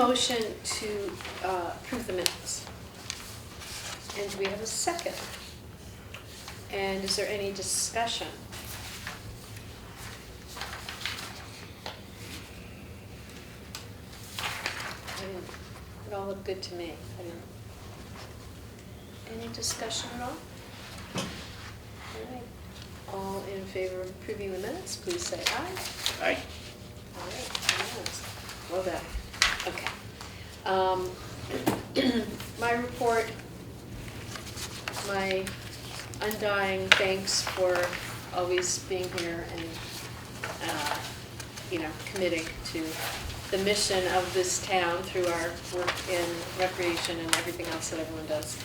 motion to approve the minutes. And do we have a second? And is there any discussion? It all looked good to me. Any discussion at all? All right. All in favor of approving the minutes, please say aye. Aye. All right, yes. Well done. Okay. My report, my undying thanks for always being here and, committing to the mission of this town through our work in recreation and everything else that everyone does.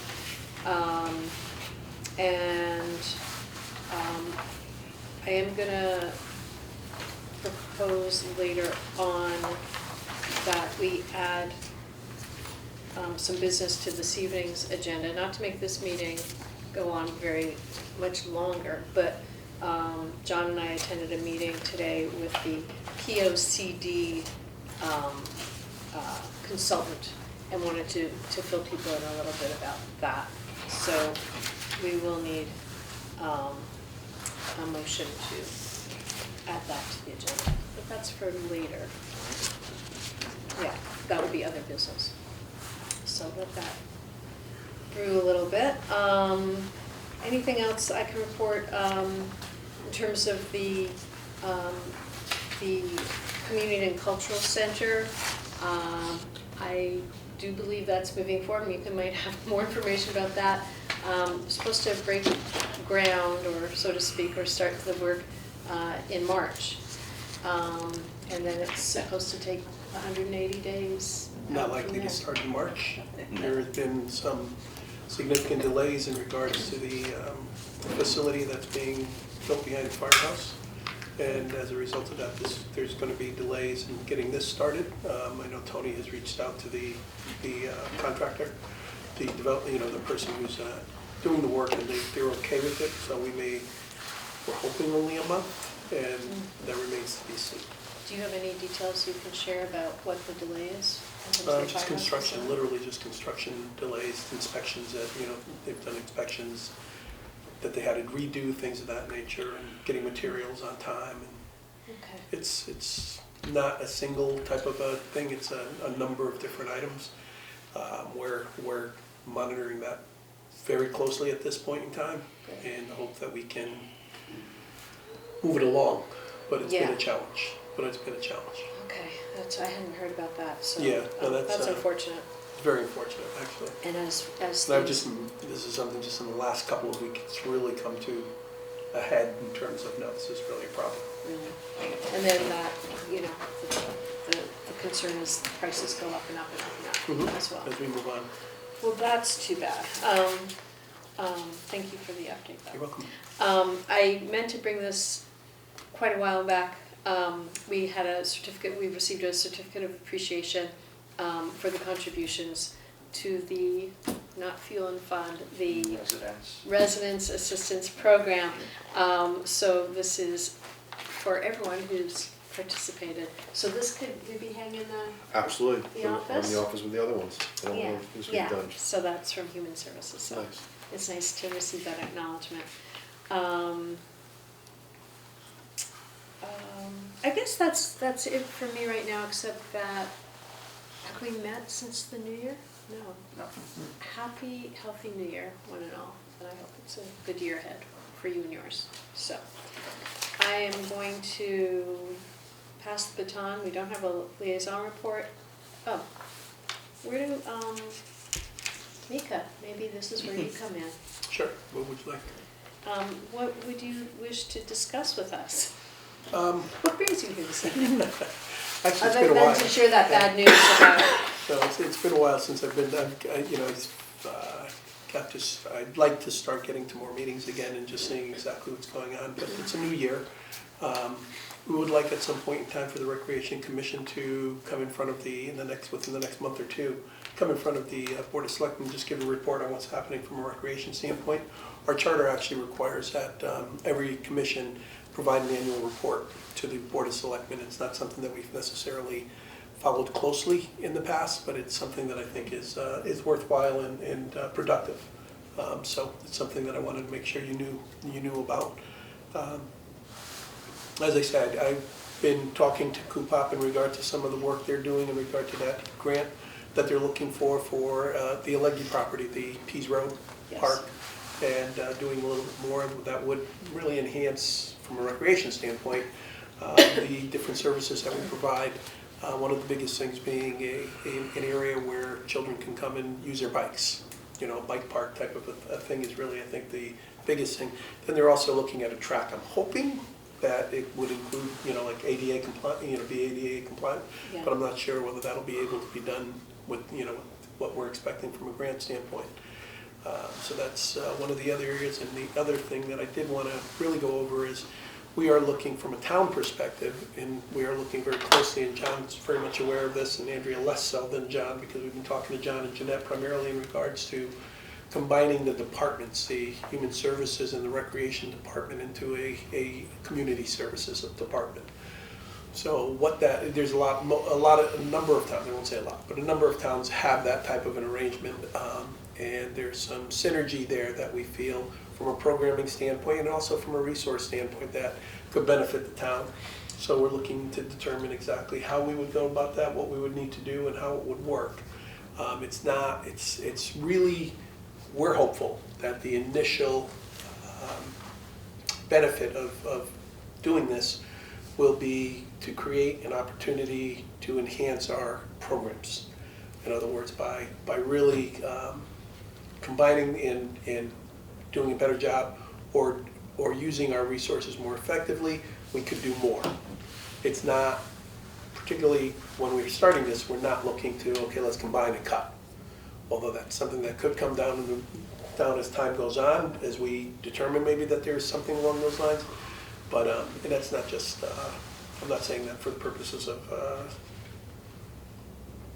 I am gonna propose later on that we add some business to this evening's agenda, not to make this meeting go on very much longer, but John and I attended a meeting today with the POCD consultant and wanted to fill people in a little bit about that. So we will need a motion to add that to the agenda, but that's for later. Yeah, that would be other business. So let that brew a little bit. Anything else I can report in terms of the Community and Cultural Center? I do believe that's moving forward. You might have more information about that. Supposed to break ground, or so to speak, or start the work in March. And then it's supposed to take 180 days. Not likely to start in March. There have been some significant delays in regards to the facility that's being built behind the firehouse. And as a result of that, there's going to be delays in getting this started. I know Tony has reached out to the contractor, the person who's doing the work, and they're okay with it. So we're hoping only a month, and that remains to be seen. Do you have any details you can share about what the delay is? Just construction, literally just construction delays, inspections that, they've done inspections that they had to redo, things of that nature, and getting materials on time. And okay. It's not a single type of a thing, it's a number of different items. We're monitoring that very closely at this point in time, in the hope that we can move it along, but it's been a challenge. Okay, I hadn't heard about that, so yeah, no, that's unfortunate. Very unfortunate, actually. And as this is something just in the last couple of weeks it's really come to a head in terms of, no, this is really a problem. Really. And then that, the concern is the prices go up and up and up and up as well. As we move on. Well, that's too bad. Thank you for the update, though. You're welcome. I meant to bring this quite a while back. We had we received a certificate of appreciation for the contributions to the, not Fuel and Fund, the Residence Assistance Program. So this is for everyone who's participated. So this could be hanging in absolutely the office? In the office with the other ones. Yeah. So that's from Human Services. So nice. It's nice to receive that acknowledgement. I guess that's it for me right now, except that, have we met since the New Year? No. Happy, healthy New Year, one and all. And I hope it's a good year ahead for you and yours. So, I am going to pass the baton. We don't have a liaison report. Oh, where do, Mika, maybe this is where you come in. Sure, what would you like? What would you wish to discuss with us? What brings you here this evening? Actually, it's been a while. Other than to share that bad news about. So it's been a while since I've been. I'd like to start getting to more meetings again and just seeing exactly what's going on. But it's a new year. We would like at some point in time for the Recreation Commission to come in front of within the next month or two, come in front of the Board of Selectmen, just give a report on what's happening from a recreation standpoint. Our charter actually requires that every commission provide an annual report to the Board of Selectmen. It's not something that we've necessarily followed closely in the past, but it's something that I think is worthwhile and productive. So it's something that I wanted to make sure you knew about. As I said, I've been talking to Coopop in regard to some of the work they're doing in regard to that grant that they're looking for the Alleghi property, the Pease Road Yes. Park, and doing a little bit more that would really enhance, from a recreation standpoint, the different services that we provide. One of the biggest things being an area where children can come and use their bikes. You know, a bike park type of a thing is really, I think, the biggest thing. Then they're also looking at a track. I'm hoping that it would include, you know, like ADA compliant, you know, be ADA compliant, Yeah. but I'm not sure whether that'll be able to be done with, you know, what we're expecting from a grant standpoint. So that's one of the other areas. And the other thing that I did want to really go over is we are looking from a town perspective, and we are looking very closely, and John's very much aware of this, and Andrea less so than John, because we've been talking to John and Jeanette primarily in regards to combining the departments, the Human Services and the Recreation Department, into a Community Services department. So there's a number of towns, I won't say a lot, but a number of towns have that type of an arrangement, and there's some synergy there that we feel from a programming standpoint and also from a resource standpoint that could benefit the town. So we're looking to determine exactly how we would go about that, what we would need to do, and how it would work. It's really, we're hopeful that the initial benefit of doing this will be to create an opportunity to enhance our programs. In other words, by really combining and doing a better job or using our resources more effectively, we could do more. It's not, particularly when we're starting this, we're not looking to, okay, let's combine and cut. Although that's something that could come down as time goes on, as we determine maybe that there's something along those lines. But and that's not just, I'm not saying that for the purposes of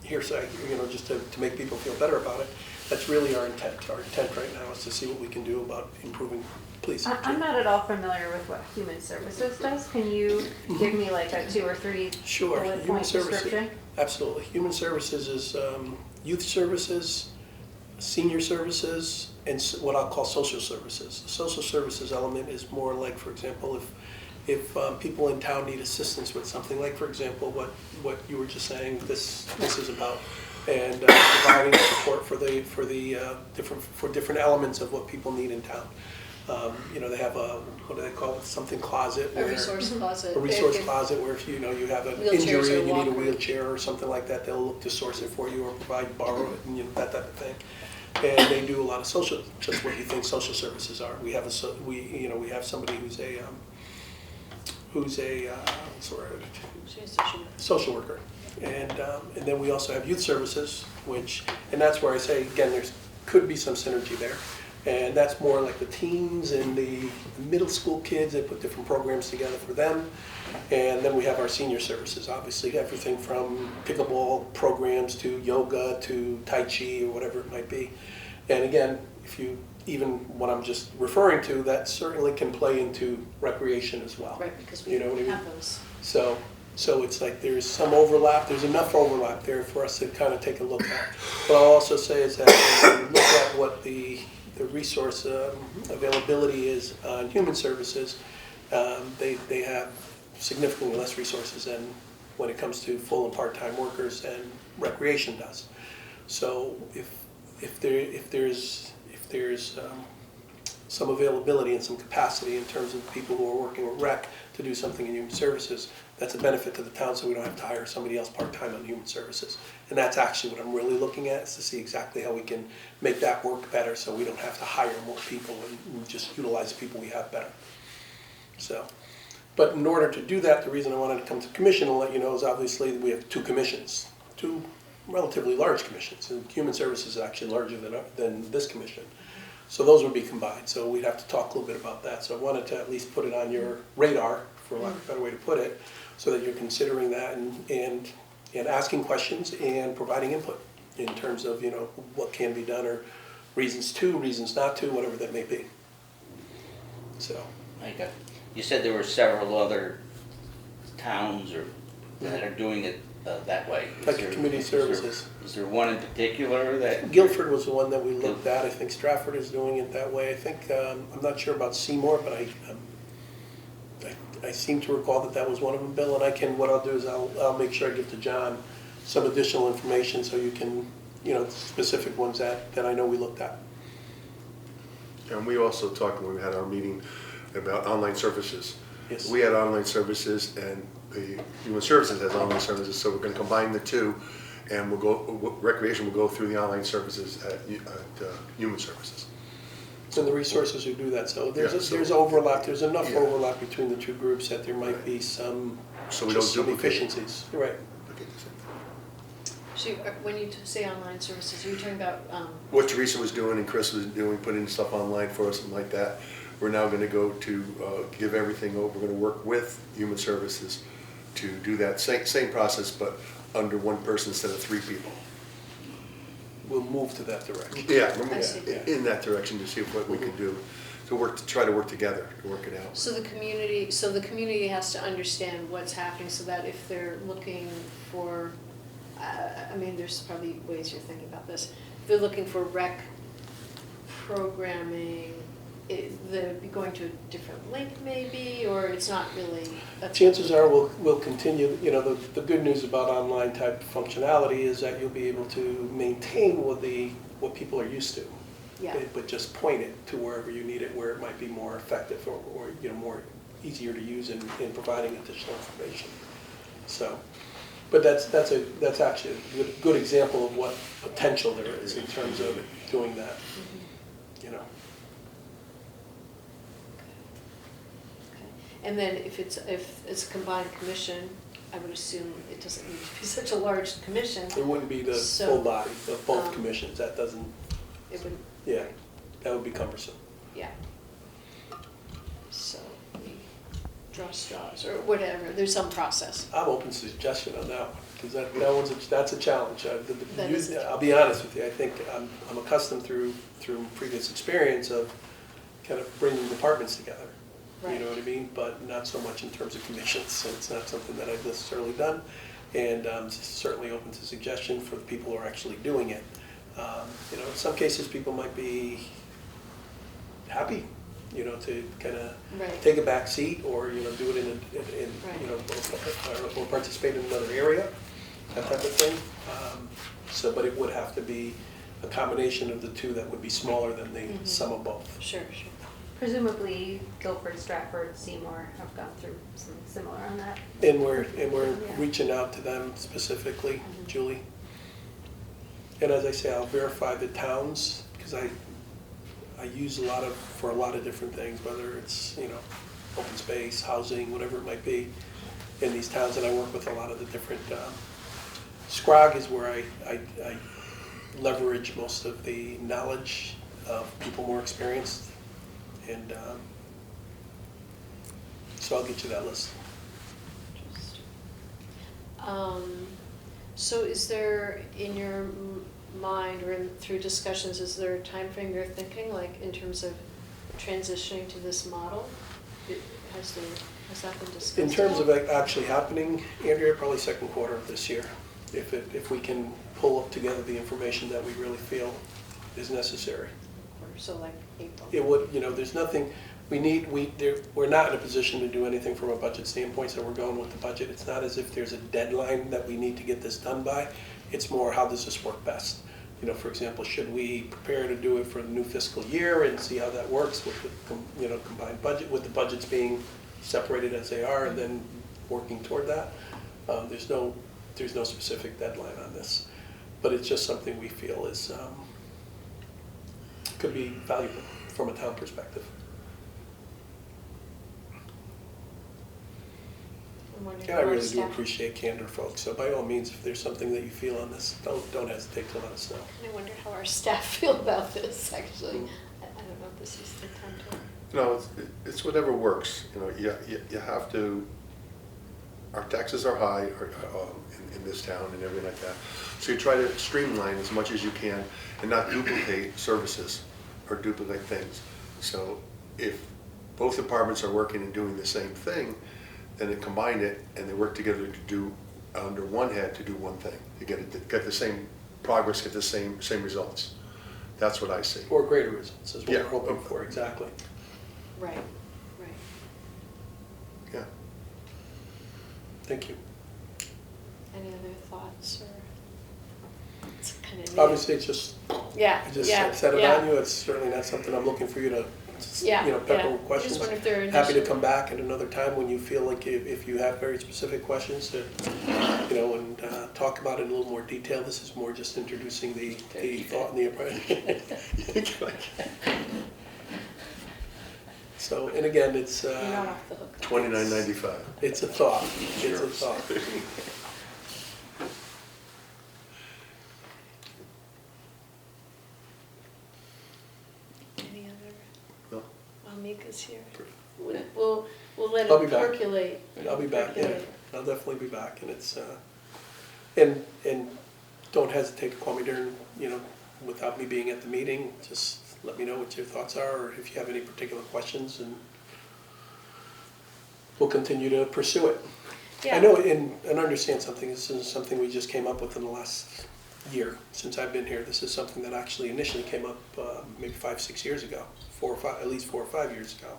hearsay, you know, just to make people feel better about it. That's really our intent. Our intent right now is to see what we can do about improving police. I'm not at all familiar with what Human Services does. Can you give me like a 2 or 3 Sure. bullet Human point Services, description? absolutely. Human Services is youth services, senior services, and what I'll call social services. The social services element is more like, for example, if people in town need assistance with something, like for example, what you were just saying, this is about, and providing support for different elements of what people need in town. You know, they have what do they call it, something closet. A resource closet. A resource closet where if you have an Wheelchairs injury or and you need a walker. wheelchair or something like that, they'll look to source it for you or borrow it, and that type of thing. And they do a lot of social, just what you think social services are. We have we have somebody who's a what's the word? She's a social worker. Social worker. And then we also have youth services, and that's where I say, again, could be some synergy there. And that's more like the teens and the middle school kids. They put different programs together for them. And then we have our senior services, obviously, everything from pickleball programs to yoga to Tai Chi or whatever it might be. And again, even what I'm just referring to, that certainly can play into recreation as well. Right, because we You know what I mean? have those. So it's like there's some overlap, there's enough overlap there for us to kind of take a look at. What I'll also say is that when you look at what the resource availability is on human services, they have significantly less resources than when it comes to full and part-time workers and recreation does. So if there's some availability and some capacity in terms of people who are working with rec to do something in human services, that's a benefit to the town, so we don't have to hire somebody else part-time on human services. And that's actually what I'm really looking at, is to see exactly how we can make that work better so we don't have to hire more people and just utilize the people we have better. So, but in order to do that, the reason I wanted to come to commission and let you know is obviously we have 2 commissions, 2 relatively large commissions, and human services is actually larger than this commission. So those would be combined, so we'd have to talk a little bit about that. So I wanted to at least put it on your radar, for lack of a better way to put it, so that you're considering that and asking questions and providing input in terms of, you know, what can be done or reasons to, reasons not to, whatever that may be. So. You said there were several other towns that are doing it that way? Like community services. Is there one in particular that? Guilford was the one that we looked at. I think Stratford is doing it that way. I think, I'm not sure about Seymour, but I seem to recall that that was one of them, Bill. And what I'll do is I'll make sure I give to John some additional information so you can, specific ones that I know we looked at. And we also talked when we had our meeting about online services. Yes. We had online services and the Human Services has online services, so we're gonna combine the two and Recreation will go through the online services at Human Services. And the resources who do that, so Yeah, so- there's overlap, there's enough Yeah. overlap between the two groups that there might be some, So we don't just some duplicate. efficiencies. Right. So when you say online services, are you talking about, What Teresa was doing and Chris was doing, putting stuff online for us and like that, we're now gonna go to give everything over, we're gonna work with Human Services to do that same process, but under one person instead of 3 people. We'll move to that direction. Yeah, I see. in that direction to see what we can do, to try to work together, to work it out. so the community has to understand what's happening so that if they're looking for, there's probably ways you're thinking about this. If they're looking for rec programming, they'll be going to a different link maybe, or it's not really? Chances are we'll continue, the good news about online type functionality is that you'll be able to maintain what people are used to. Yeah. But just point it to wherever you need it, where it might be more effective or more easier to use in providing additional information. So, but that's actually a good example of what potential there is in terms of doing that, Okay. And then if it's a combined commission, I would assume it doesn't need to be such a large commission. It wouldn't be the So, full body of both um, commissions, that doesn't, It would, yeah, that would be cumbersome. yeah. So we draw straws or whatever, there's some process. I'm open to suggestion on that one, because that's a challenge. That is a challenge. I'll be honest with you, I think I'm accustomed through previous experience of kind of bringing departments together. You Right. know what I mean? But not so much in terms of commissions, so it's not something that I've necessarily done. And certainly open to suggestion for the people who are actually doing it. In some cases, people might be happy, to kind of Right. take a back seat or, do it in Right. or participate in another area, that type of thing. But it would have to be a combination of the two that would be smaller than the sum of both. Sure. Presumably Guilford, Stratford, Seymour have gone through something similar on that. And we're Yeah. reaching out to them specifically, Julie. And as I say, I'll verify the towns, because I use for a lot of different things, whether it's, open space, housing, whatever it might be, in these towns, and I work with a lot of the different, SCROG is where I leverage most of the knowledge of people more experienced, and so I'll get you that list. So is there, in your mind or through discussions, is there a time frame you're thinking, like in terms of transitioning to this model? Has that been discussed? In terms of at all? it actually happening, Andrea, probably second quarter of this year, if we can pull up together the information that we really feel is necessary. So like April? It would, there's nothing, we're not in a position to do anything from a budget standpoint, so we're going with the budget. It's not as if there's a deadline that we need to get this done by. It's more, how does this work best? For example, should we prepare to do it for the new fiscal year and see how that works with the, combined budget, with the budgets being separated as they are, and then working toward that? There's no specific deadline on this, but it's just something we feel is, could be valuable from a town perspective. I'm wondering And I how our really do staff- appreciate candor, folks, so by all means, if there's something that you feel on this, don't hesitate to let us know. I wonder how our staff feel about this, actually. I don't know if this is the time to. No, it's whatever works, you have to, our taxes are high in this town and everything like that. So you try to streamline as much as you can and not duplicate services or duplicate things. So if both departments are working and doing the same thing, then they combine it and they work together to do under one head to do one thing, to get the same progress, get the same results. That's what I see. Or greater results is what Yeah. we're hoping for, exactly. Right, right. Yeah. Thank you. Any other thoughts or? It's kind of neat. Obviously, it's just, Yeah, I just yeah, said it yeah. on you, it's certainly not something I'm looking for you to, Yeah, you know, pepper yeah. with questions. Just wonder if there are Happy to initial- come back at another time when you feel like if you have very specific questions to, you know, and talk about it in a little more detail. This is more just introducing the thought and the approach. So, and again, it's, You're not off the hook. $29.95. it's a thought, it's a Sure. thought. Any other? No. While Mika's here. We'll let I'll be it back. percolate. I'll be back, yeah, Percolate. I'll definitely be back, and it's, and don't hesitate to call me during, you know, without me being at the meeting, just let me know what your thoughts are, or if you have any particular questions, and we'll continue to pursue it. I Yeah. know, and understand something, this is something we just came up with in the last year, since I've been here. This is something that actually initially came up maybe 5-6 years ago, at least 4 or 5 years ago.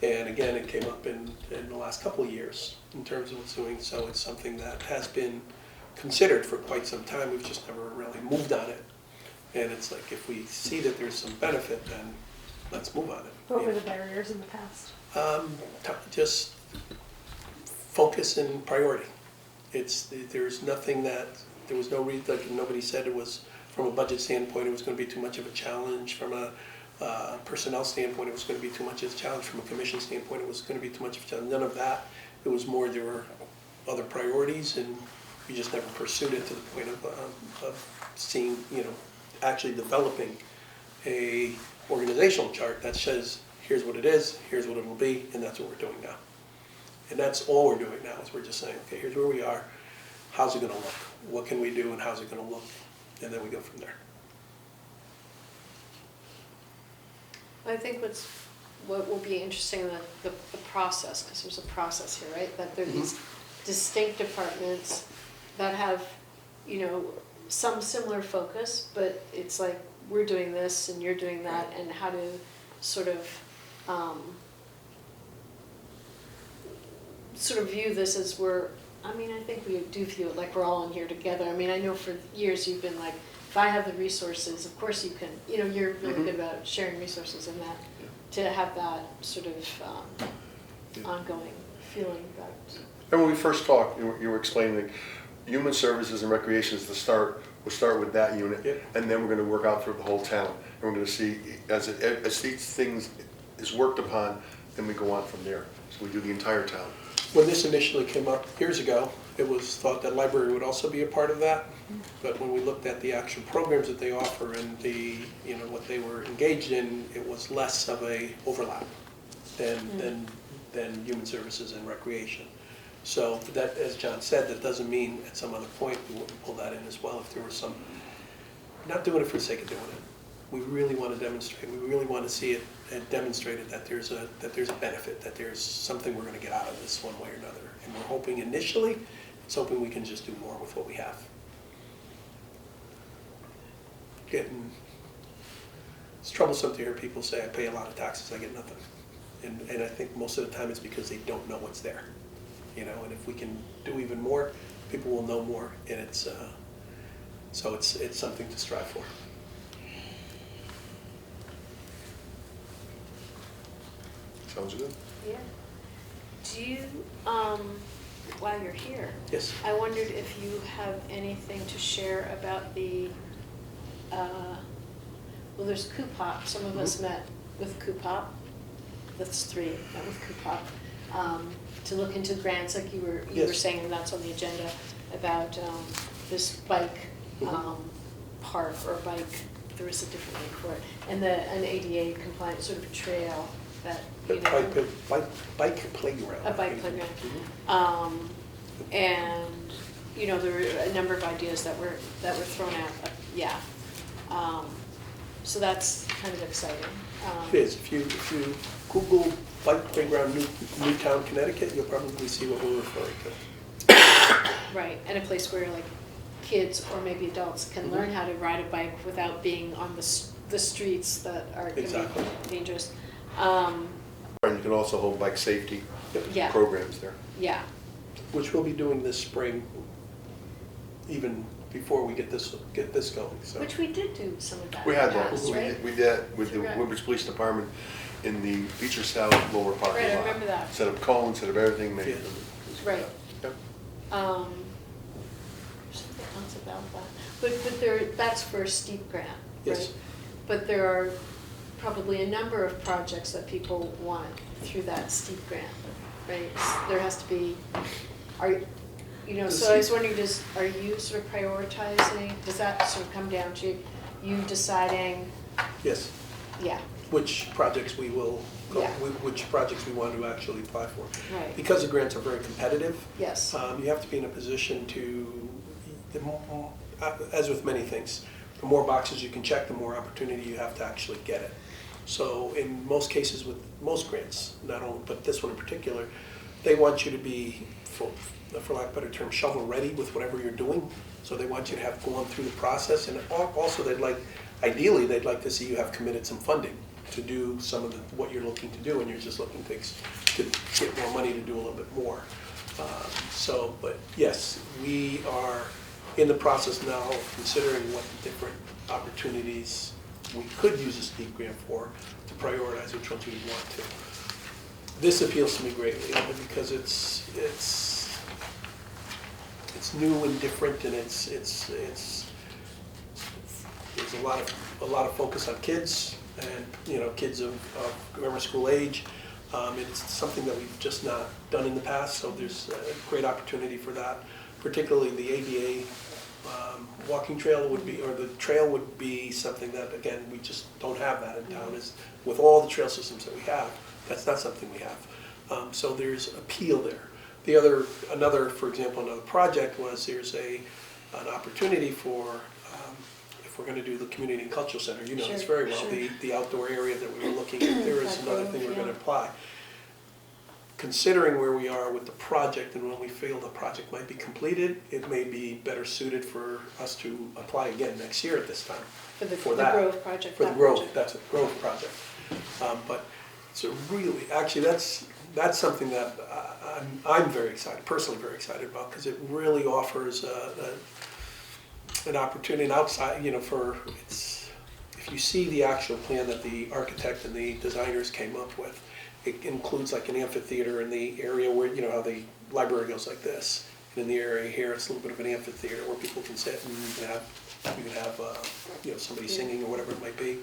And again, it came up in the last couple of years in terms of what's doing, so it's something that has been considered for quite some time, we've just never really moved on it. And it's like, if we see that there's some benefit, then let's move on it. What you were know. the barriers in the past? Just focus and priority. There's nothing that, there was no reason, like nobody said it was, from a budget standpoint, it was gonna be too much of a challenge. From a personnel standpoint, it was gonna be too much of a challenge. From a commission standpoint, it was gonna be too much of a challenge. None of that. It was more, there were other priorities, and we just never pursued it to the point of seeing, you know, actually developing a organizational chart that says, here's what it is, here's what it will be, and that's what we're doing now. And that's all we're doing now, is we're just saying, okay, here's where we are, how's it gonna look? What can we do and how's it gonna look? And then we go from there. I think what will be interesting in the process, because there's a process here, right? That there are these distinct departments that have, you know, some similar focus, but it's like, we're doing this and you're doing that, and how to sort of view this as I think we do feel like we're all in here together. I mean, I know for years you've been like, if I have the resources, of course you can, you know, you're really good about sharing resources and that, to have that sort of ongoing feeling about. And when we first talked, you were explaining that human services and recreation is the start. We'll start with that unit, Yep. and then we're going to work out through the whole town. And we're going to see, as these things is worked upon, then we go on from there. So we do the entire town. When this initially came up years ago, it was thought that library would also be a part of that. But when we looked at the actual programs that they offer and the, you know, what they were engaged in, it was less of a overlap than human services and recreation. So that, as John said, that doesn't mean at some other point we wouldn't pull that in as well if there was some, we're not doing it for the sake of doing it. We really want to demonstrate, we really want to see it and demonstrated that there's a benefit, that there's something we're going to get out of this one way or another. And we're hoping initially, it's hoping we can just do more with what we have. It's troublesome to hear people say, I pay a lot of taxes, I get nothing. And I think most of the time it's because they don't know what's there. You know, and if we can do even more, people will know more, and it's so it's something to strive for. Sounds good. Yeah. Do you, while you're here, Yes. I wondered if you have anything to share about the, well, there's Coopop. Some of us met with Coopop. That's 3, met with Coopop. To look into grants, like you were Yes. saying, and that's on the agenda, about this bike park or bike, there was a different name for it, and an ADA compliant sort of trail that, you know. Bike playground. A bike playground. Mhm. And, you know, there were a number of ideas that were thrown out, yeah. So that's kind of exciting. It is. If you Google bike playground Newtown, Connecticut, you'll probably see what we're referring to. Right, and a place where like kids or maybe adults can learn how to ride a bike without being on the streets that are can Exactly. be dangerous. And you can also hold bike safety Yeah, programs there. yeah, Which we'll be doing this spring, even before we get this going, so. which we did do some of that We in had the that, past, right? we did with the Right. Woodbridge Police Department in the Beecher South lower parking Right, I lot. remember that. Set up cones, set up everything, made Yeah. them. Right. Yep. Something else about that, but there, that's for a steep grant, right? Yes. But there are probably a number of projects that people want through that steep grant, right? There has to be, so I was wondering, are you sort of prioritizing, does that sort of come down to you deciding, Yes, yeah, which projects we will, Yeah. which projects we want to actually apply for. right, Because the grants are very competitive, yes, you have to be in a position to, as with many things, the more boxes you can check, the more opportunity you have to actually get it. So in most cases with most grants, not only, but this one in particular, they want you to be, for lack of a better term, shovel-ready with whatever you're doing. So they want you to have gone through the process, and also ideally, they'd like to see you have committed some funding to do some of what you're looking to do, and you're just looking to get more money to do a little bit more. But yes, we are in the process now of considering what different opportunities we could use a steep grant for, to prioritize which ones we want to. This appeals to me greatly, because it's new and different, and there's a lot of focus on kids, and kids of grammar school age. It's something that we've just not done in the past, so there's a great opportunity for that. Particularly the ADA walking trail would be, or the trail would be something that, again, we just don't have that in town. Is with all the trail systems that we have, that's not something we have. So there's appeal there. For example, another project was there's an opportunity for, if we're going to do the community and cultural center, you know this Sure, very well, sure. the outdoor area that we were looking at, there is another thing we're going to Yeah. apply. Considering where we are with the project and when we feel the project might be completed, it may be better suited for us to apply again next year at this time. for the that. Grove project, For the that Grove, project. that's a Grove project. But it's a really, actually, that's something that I'm very excited, personally very excited about, because it really offers an opportunity outside, if you see the actual plan that the architect and the designers came up with, it includes like an amphitheater in the area where, how the library goes like this. And in the area here, it's a little bit of an amphitheater where people can sit and you can have somebody singing or whatever it might be.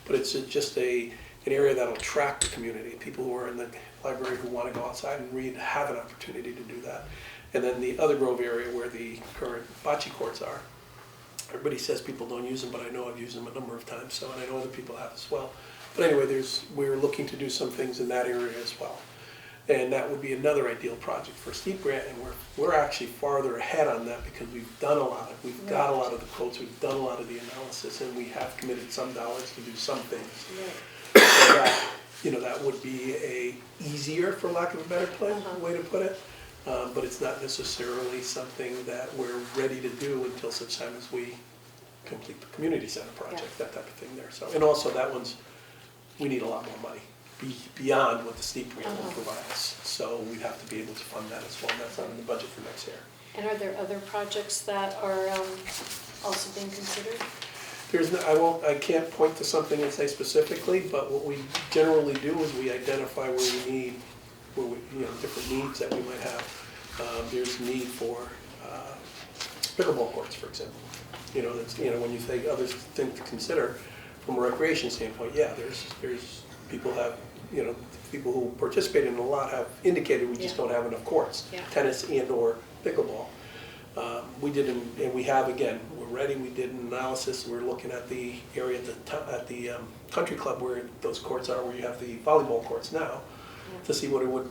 But it's just an area that'll attract the community. People who are in the library who want to go outside and read have an opportunity to do that. And then the other Grove area where the current bocce courts are. Everybody says people don't use them, but I know I've used them a number of times, and I know other people have as well. But anyway, we're looking to do some things in that area as well. And that would be another ideal project for a steep grant, and we're actually farther ahead on that because we've done a lot. We've got a lot of the quotes, we've done a lot of the analysis, and we have committed some dollars to do some things. Right. So that would be a easier, for lack of a better way to put it. But it's not necessarily something that we're ready to do until such time as we complete the community center project, that type of thing there. So, and also we need a lot more money beyond what the steep grant will provide us. So we'd have to be able to fund that as well, and that's not in the budget for next year. And are there other projects that are also being considered? I can't point to something and say specifically, but what we generally do is we identify different needs that we might have. There's need for pickleball courts, for example. When you say other things to consider from a recreation standpoint, there's people who participate in a lot have indicated we just don't have enough courts, tennis and or pickleball. We're ready, we did an analysis, we're looking at the area at the country club where those courts are, where you have the volleyball courts now, to see what it would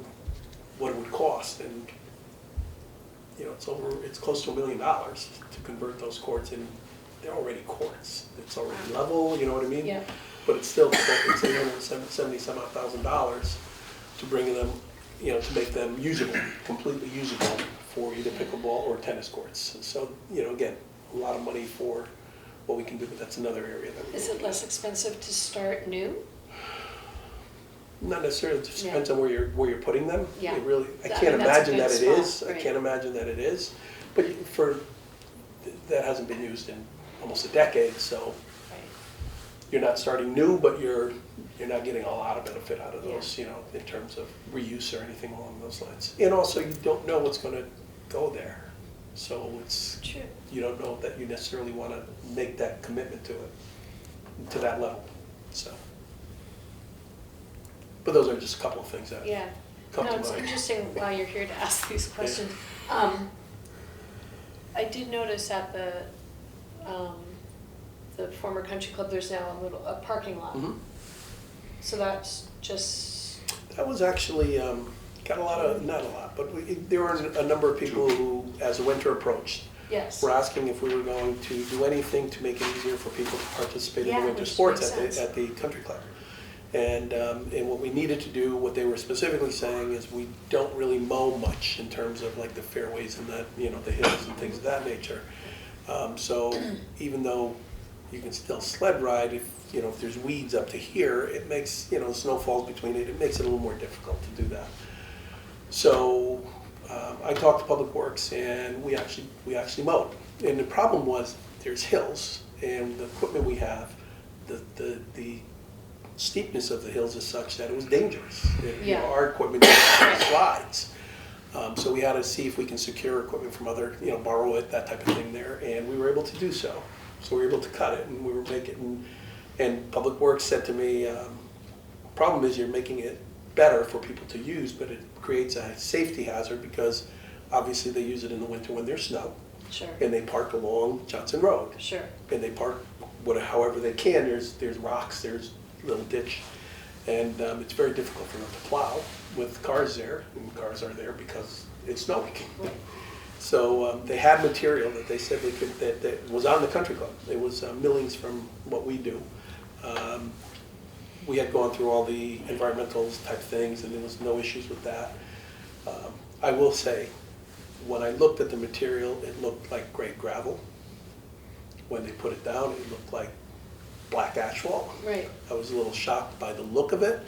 cost, and it's close to $1 million to convert those courts, and they're already courts, it's already level, you know what I mean? Yeah. But it's still, it's $870,000 to bring them, to make them usable, completely usable for either pickleball or tennis courts. So, again, a lot of money for what we can do, but that's another area that we're Is it looking at. less expensive to start new? Not necessarily, it just Yeah. depends on where you're putting them. Yeah. It really, I I can't mean, that's a imagine that good it spot, is, I right. can't imagine that it is. But that hasn't been used in almost a decade, so Right. you're not starting new, but you're not getting a lot of benefit out of those, Yeah. in terms of reuse or anything along those lines. And also, you don't know what's gonna go there. So True. you don't know that you necessarily wanna make that commitment to it, to that level, so. But those are just a couple of things that Yeah. come No, to it's mind. interesting while you're here to ask these questions. I did notice at the former country club, there's now a parking lot. Mhm. So that's just, That was actually, got a lot of, not a lot, but there were a number of people who, as the winter approached, yes. were asking if we were going to do anything to make it easier for people to participate in Yeah, the winter which sports makes at the, sense. at the country club. And what we needed to do, what they were specifically saying is we don't really mow much in terms of like the fairways and the, the hills and things of that nature. So even though you can still sled ride, if there's weeds up to here, it makes, snow falls between it, it makes it a little more difficult to do that. So I talked to Public Works and we actually mowed. And the problem was there's hills and the equipment we have, the steepness of the hills is such that it was dangerous. Yeah. Our equipment slides. So we had to see if we can secure equipment from other, borrow it, that type of thing there, and we were able to do so. So we were able to cut it and we were making, and Public Works said to me, problem is you're making it better for people to use, but it creates a safety hazard because obviously they use it in the winter when there's snow. Sure. And they park along Johnson Road. Sure. And they park however they can. There's rocks, there's a little ditch. And it's very difficult for them to plow with cars there, and cars are there because it's snowing. Right. So they had material that they said they could, that was on the country club. It was millings from what we do. We had gone through all the environmental type things and there was no issues with that. I will say, when I looked at the material, it looked like gray gravel. When they put it down, it looked like black asphalt. Right. I was a little shocked by the look of it,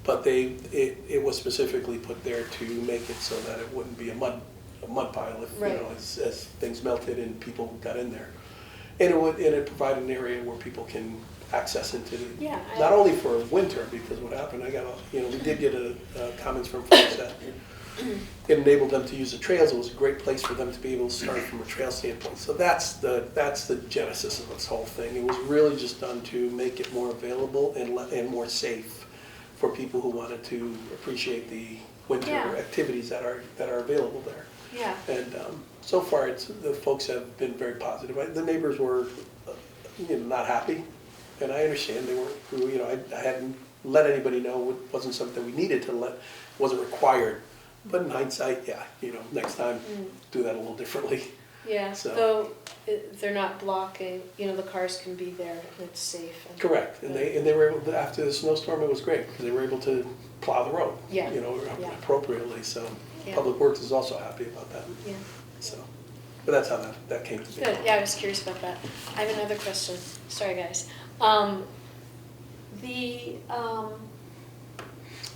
but it was specifically put there to make it so that it wouldn't be a mud pile if, Right. as things melted and people got in there. And it provided an area where people can access into, Yeah, not only for winter, because what happened, we did get comments from folks that it enabled them to use the trails. It was a great place for them to be able to start from a trail standpoint. So that's the genesis of this whole thing. It was really just done to make it more available and more safe for people who wanted to appreciate the winter Yeah. activities that are available there. Yeah. And so far, the folks have been very positive. The neighbors were, not happy, and I understand they weren't. I hadn't let anybody know it wasn't something we needed to let, wasn't required. But in hindsight, yeah, next time do that a little differently. Yeah, So- though they're not blocking, the cars can be there and it's safe. And Correct, and they were able to, after the snowstorm, it was great because they were able to plow the road. Yeah. Yeah. Appropriately. So Yeah. Public Works is also happy about that. Yeah. So, but that's how that came to be. Good, yeah, I was curious about that. I have another question, sorry guys. The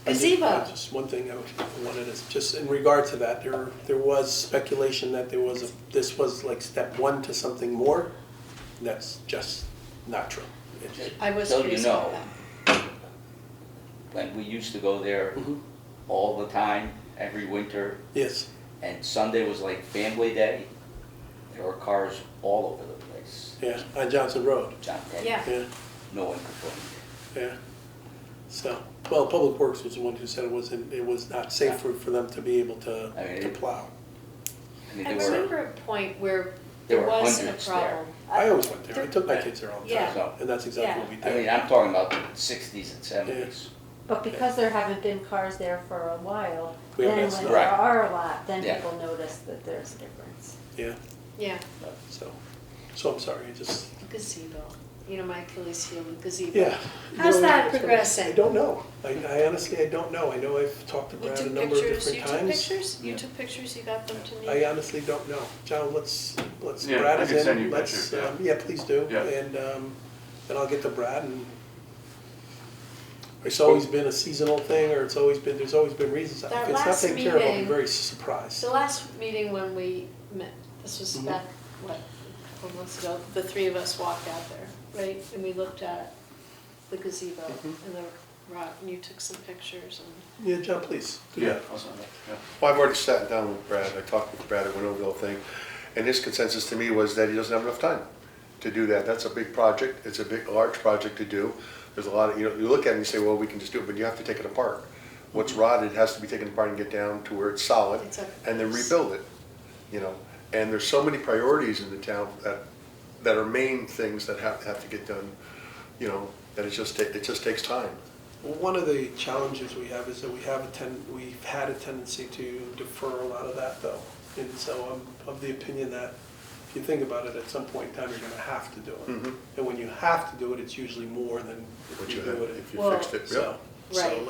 gazebo, Just one thing I wanted to, just in regard to that, there was speculation that this was like step one to something more. That's just not true. It's- I was So curious about that. when we used to go there Mhm. all the time, every winter, Yes, and Sunday was like family day, there were cars all over the place. yeah, on Johnson Road, John, Yeah. yeah, no one complained. yeah. So, well, Public Works was the one who said it was not safe for them to be able to I mean, to plow. I mean, I there were, remember a point where there there were was a hundreds there. problem. I always went there, I took my kids there all the Yeah. time, and that's exactly what we I mean, did. I'm talking about the 60s and 70s. But because there haven't been cars there for a while, We then haven't when had there snow. Right. are a lot, then Yeah. people notice that there's a difference. Yeah, Yeah, so I'm sorry, just, gazebo. my Achilles heel, the gazebo. Yeah. How's No, that it's- progressing? I don't know. I honestly, I don't know. I know I've talked to You Brad a took number of pictures, different you took times. pictures, you took pictures, you got them to me? I honestly don't know. John, Yeah, Brad I is can send in, you let's, pictures, yeah, please do. Yeah. And I'll get to Brad and it's always been a seasonal thing or there's always been reasons. If That it's not last taken care of, I'll be meeting- very surprised. The last meeting when we met, this was Mhm. back, what, a couple months ago, the three of us walked out there, right? And we looked at the gazebo Mhm. and the rock, and you took some pictures and. Yeah, John, please. do Yeah, that. I'll send it, yeah. Well, I've already sat down with Brad, I talked with Brad, I went over the whole thing, and his consensus to me was that he doesn't have enough time to do that. That's a big project, it's a big, large project to do. There's a lot of, you look at it and you say, well, we can just do it, but you have to take it apart. What's rotted has to be taken apart and get down to where it's solid, It's a- and then rebuild it, And there's so many priorities in the town that are main things that have to get done, that it just takes time. Well, one of the challenges we have is that we've had a tendency to defer a lot of that though. And so I'm of the opinion that if you think about it, at some point in time, you're gonna have to do it. Mhm. And when you have to do it, it's usually more than What if you you have, do it. if you Well, fixed it, yeah. So Right.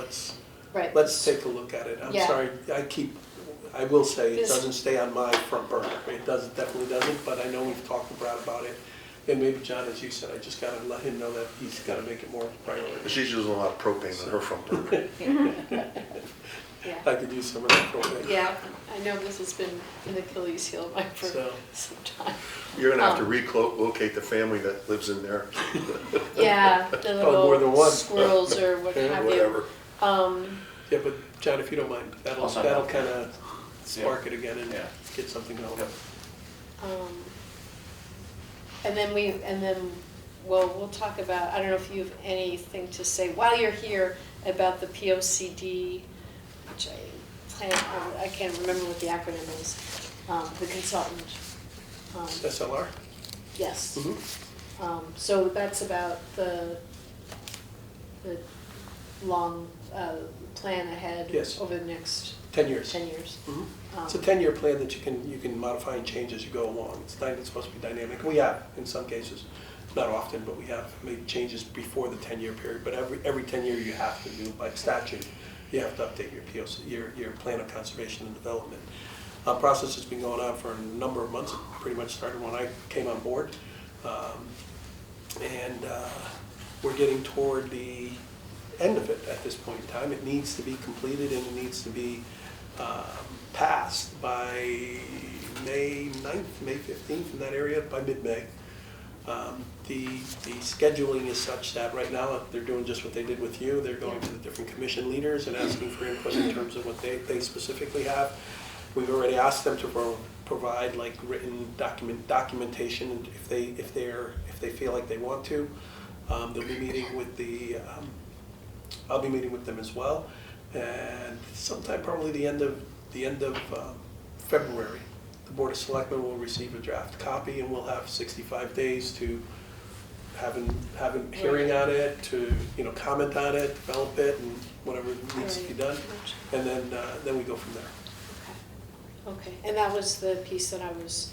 Right. let's take a look at it. I'm Yeah. sorry, I will say, it This- doesn't stay on my front burner. It definitely doesn't, but I know we've talked to Brad about it. And maybe John, as you said, I just gotta let him know that he's gotta make it more of a priority. She's using a lot of propane on her front burner. Yeah, I could use some of that propane. yeah, I know this has been an Achilles heel of mine for So- some time. You're gonna have to Um, relocate the family that lives in there, Yeah, the more than little one. squirrels or what Yeah, have you. whatever. Yeah, but John, if you don't mind, that'll I'll sign it. kind of spark it again and Yeah. get something going. Yep. And then we'll talk about, I don't know if you have anything to say while you're here about the POCD, which I can't remember what the acronym is, the consultant. SLR? Yes. Mhm. So that's about the long plan ahead Yes. over the next 10 years. 10 years. Mhm. It's a Um, 10-year plan that you can modify and change as you go along. It's supposed to be dynamic. We have, in some cases, not often, but we have made changes before the 10-year period. But every 10 year you have to do, by statute, you have to update your POC, your plan of conservation and development. Process has been going on for a number of months. It pretty much started when I came on board. And we're getting toward the end of it at this point in time. It needs to be completed and it needs to be passed by May 9th, May 15th, in that area, by mid-May. The scheduling is such that right now, they're doing just what they did with you. They're going to the different commission leaders and asking for input in terms of what they specifically have. We've already asked them to provide like written documentation if they feel like they want to. They'll be meeting with I'll be meeting with them as well. And sometime probably the end of February, the Board of Selectmen will receive a draft copy and we'll have 65 days to have a hearing on it, to, comment on it, develop it, and whatever needs to be done. And then we go from there. Okay, and that was the piece that I was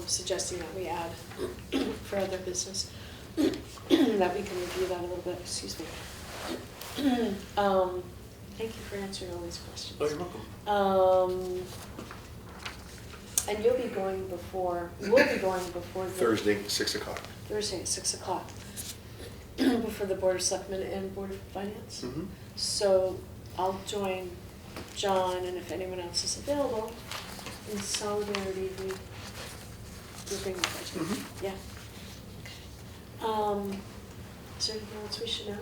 suggesting that we add for other business, that we can review that a little bit, excuse me. Thank you for answering all these questions. Oh, you're welcome. And we'll be going before the. Thursday, 6 o'clock. Thursday at 6 o'clock, before the Board of Selectmen and Board of Finance. Mhm. So I'll join John, and if anyone else is available, in solidarity, we bring the budget. Mhm. Yeah. Is there anything else we should know?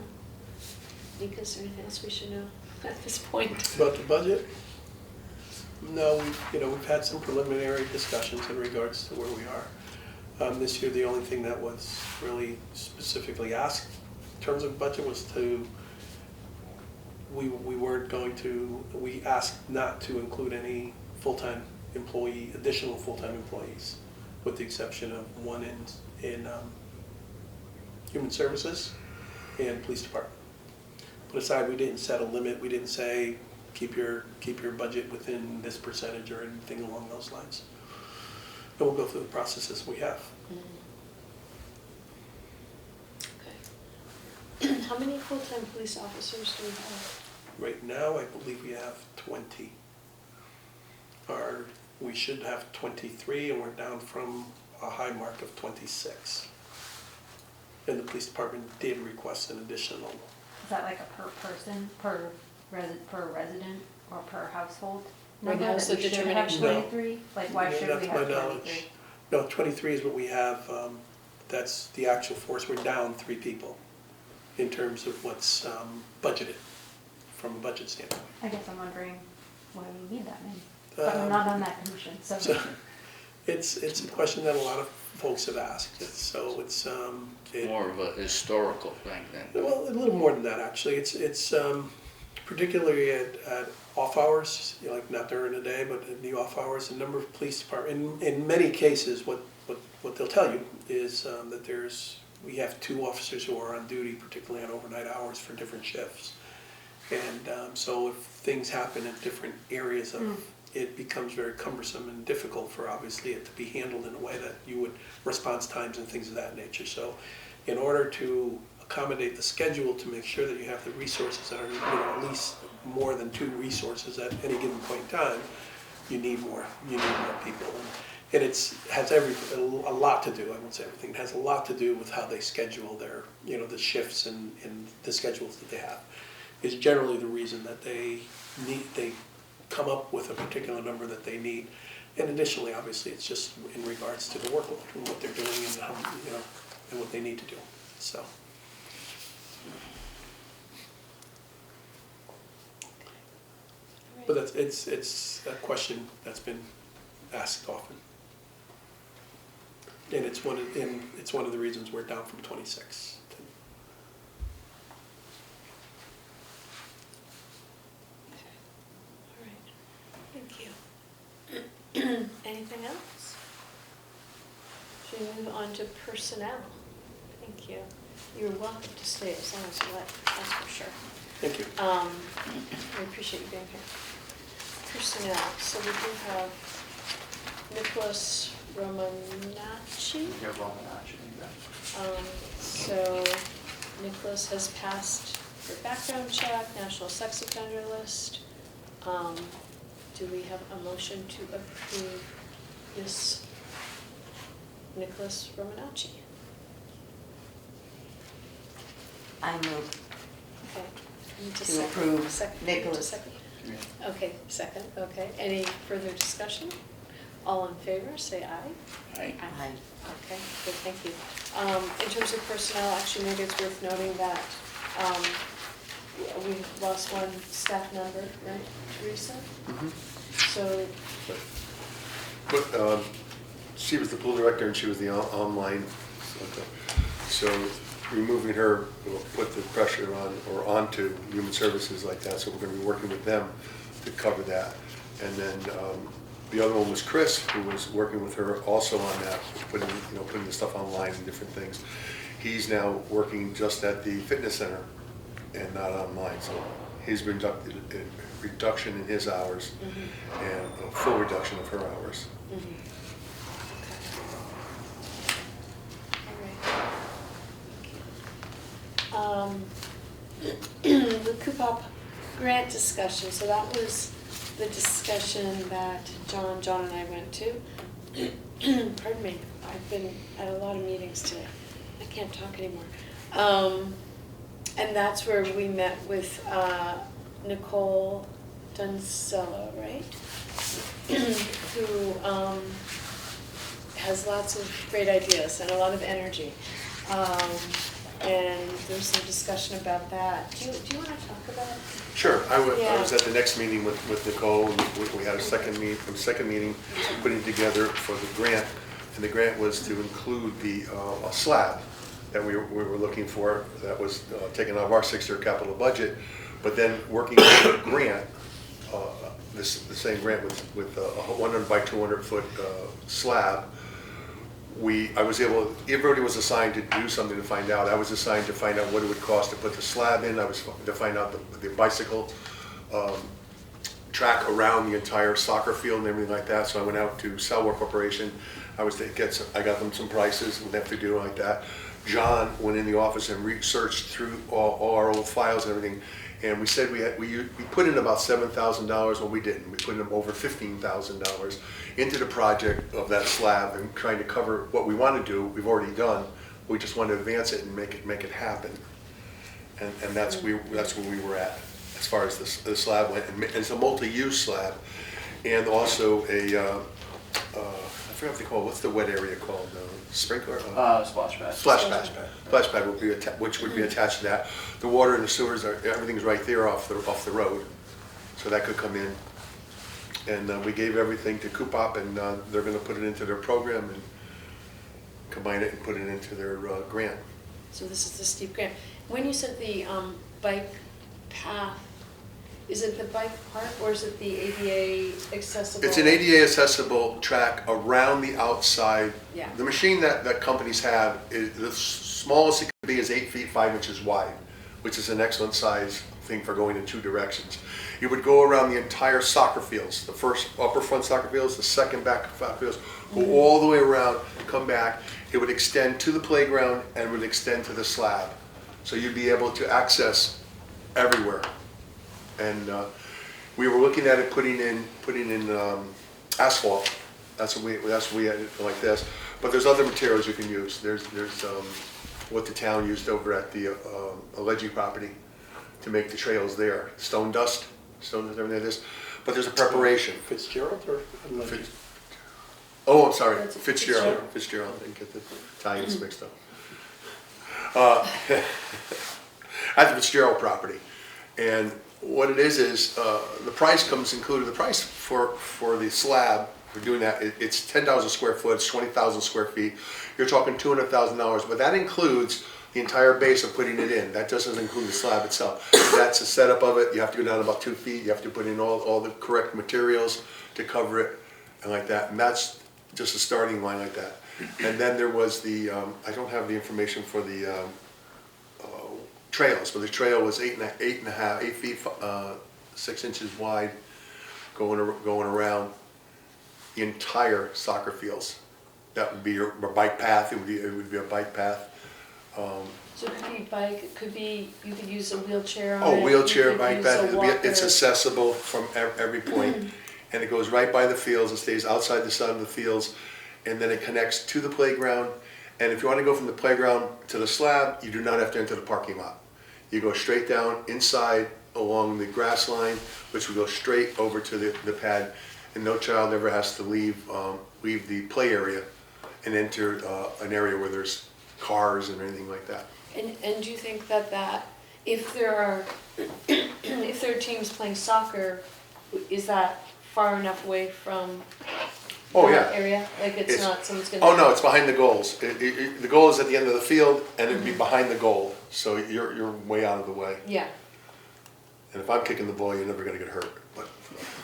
Nika, is there anything else we should know at this point? About the budget? No, we've had some preliminary discussions in regards to where we are. This year, the only thing that was really specifically asked in terms of budget was we asked not to include any additional full-time employees, with the exception of one in Human Services and Police Department. But aside, we didn't set a limit, we didn't say, keep your budget within this percentage or anything along those lines. And we'll go through the processes we have. How many full-time police officers do we have? Right now, I believe we have 20. We should have 23, and we're down from a high mark of 26. And the police department did request an additional. Is that like a per person, per resident, or per household? Right number now is that the we should have determination. No. 23? Like, why Yeah, should not we to my have knowledge. 23? No, 23 is what we have. That's the actual force. We're down 3 people in terms of what's budgeted from a budget standpoint. I guess I'm wondering why we need that many. But I'm not on that commission, so. So it's a question that a lot of folks have asked. So it's More of a historical thing then. well, a little more than that actually. It's particularly at off hours, you know, like not during the day, but in the off hours. A number of police department, in many cases, what they'll tell you is that we have 2 officers who are on duty, particularly on overnight hours for different shifts. And so if things happen in different areas of it becomes very cumbersome and difficult for obviously it to be handled in a way that you would, response times and things of that nature. So in order to accommodate the schedule to make sure that you have the resources that are, you know, at least more than 2 resources at any given point in time, you need more people. And has a lot to do, I won't say everything, it has a lot to do with how they schedule their, you know, the shifts and the schedules that they have. Is generally the reason that they come up with a particular number that they need. And additionally, obviously, it's just in regards to the workload and what they're doing and how, you know, and what they need to do, so. But it's a question that's been asked often. And it's one of the reasons we're down from 26. All right, thank you. Anything else? Should we move on to personnel? Thank you. You're welcome to stay as long as you like, that's for sure. Thank you. We appreciate you being here. Personnel, so we do have Nicholas Romanacci. You're wrong, actually. So Nicholas has passed for background check, national sex offender list. Do we have a motion to approve this Nicholas Romanacci? I move Okay. Need to second. approve Second. Need to Nicholas. second. Okay, second, okay. Any further discussion? All in favor, say aye. Right? Aye. Okay, good, thank you. In terms of personnel, actually, maybe it's worth noting that we lost 1 staff member, right, Teresa? So, But she was the pool director and she was the online, so removing her will put the pressure on, or onto human services like that, so we're gonna be working with them to cover that. And then the other one was Chris, who was working with her also on that, putting the stuff online and different things. He's now working just at the fitness center and not online, so he's been reduction in his hours and a full reduction of her hours. all right. The Coupop grant discussion, so that was the discussion that John and I went to. Pardon me, I've been at a lot of meetings today. I can't talk anymore. And that's where we met with Nicole Dunzello, right? Who has lots of great ideas and a lot of energy. And there's some discussion about that. Do you want to talk about it? Sure, I Yeah. was at the next meeting with Nicole, and we had a second meeting putting together for the grant, and the grant was to include the a slab that we were looking for, that was taken out of our 6-year capital budget, but then working with the grant, the same grant with a 100 by 200 foot slab. Everybody was assigned to do something to find out. I was assigned to find out what it would cost to put the slab in. I was to find out the bicycle track around the entire soccer field and everything like that. So I went out to Cellwork Corporation. I got them some prices and what they have to do like that. John went in the office and researched through all our old files and everything, and we said we put in about $7,000. Well, we didn't. We put in over $15,000 into the project of that slab and trying to cover what we want to do. We've already done. We just want to advance it and make it happen. And that's where we were at as far as the slab went. And it's a multi-use slab, and also a I forgot what they call it. What's the wet area called? Sprinkler? Splash pad. Splash pad. Splash pad would be which would be attached to that. The water and the sewers everything's right there off the road, so that could come in. And we gave everything to Coopop, and they're going to put it into their program and combine it and put it into their grant. So this is the steep grant. When you said the bike path, is it the bike park or is it the ADA accessible? It's an ADA accessible track around the outside. Yeah. The machine that companies have, is the smallest it can be is 8 feet 5 inches wide, which is an excellent size thing for going in two directions. It would go around the entire soccer fields, the first upper front soccer fields, the second back soccer fields, go all the way around, come back. It would extend to the playground and would extend to the slab. So you'd be able to access everywhere. And we were looking at it putting in asphalt. That's what we had it like this. But there's other materials you can use. There's what the town used over at the Allegri property to make the trails there. Stone dust, everything like this. But there's a preparation. Fitzgerald or? Oh, I'm sorry, That's Fitzgerald. Fitzgerald, I didn't get the Italians mixed up. At the Fitzgerald property. And what it is the price comes included. The price for the slab, for doing that, it's 10,000 square foot, it's 20,000 square feet. You're talking $200,000, but that includes the entire base of putting it in. That doesn't include the slab itself. That's the setup of it. You have to go down about 2 feet. You have to put in all the correct materials to cover it and like that. And that's just a starting line like that. And then there was the, I don't have the information for the trails, but the trail was 8 feet 6 inches wide, going around the entire soccer fields. That would be your bike path. It would be a bike path. So it could be bike, it could be, you could use a wheelchair on it. Oh, wheelchair, you could bike use path. a It's walker. accessible from every point, and it goes right by the fields. It stays outside the sun of the fields, and then it connects to the playground. And if you want to go from the playground to the slab, you do not have to enter the parking lot. You go straight down inside along the grass line, which will go straight over to the pad, and no child ever has to leave the play area and enter an area where there's cars and anything like that. And do you think that if there are teams playing soccer, is that far enough away from Oh, that yeah. area? Like it's not someone's gonna. Oh, no, it's behind the goals. The goal is at the end of the field, and it'd be behind the goal, so you're way out of the way. Yeah. And if I'm kicking the ball, you're never gonna get hurt. But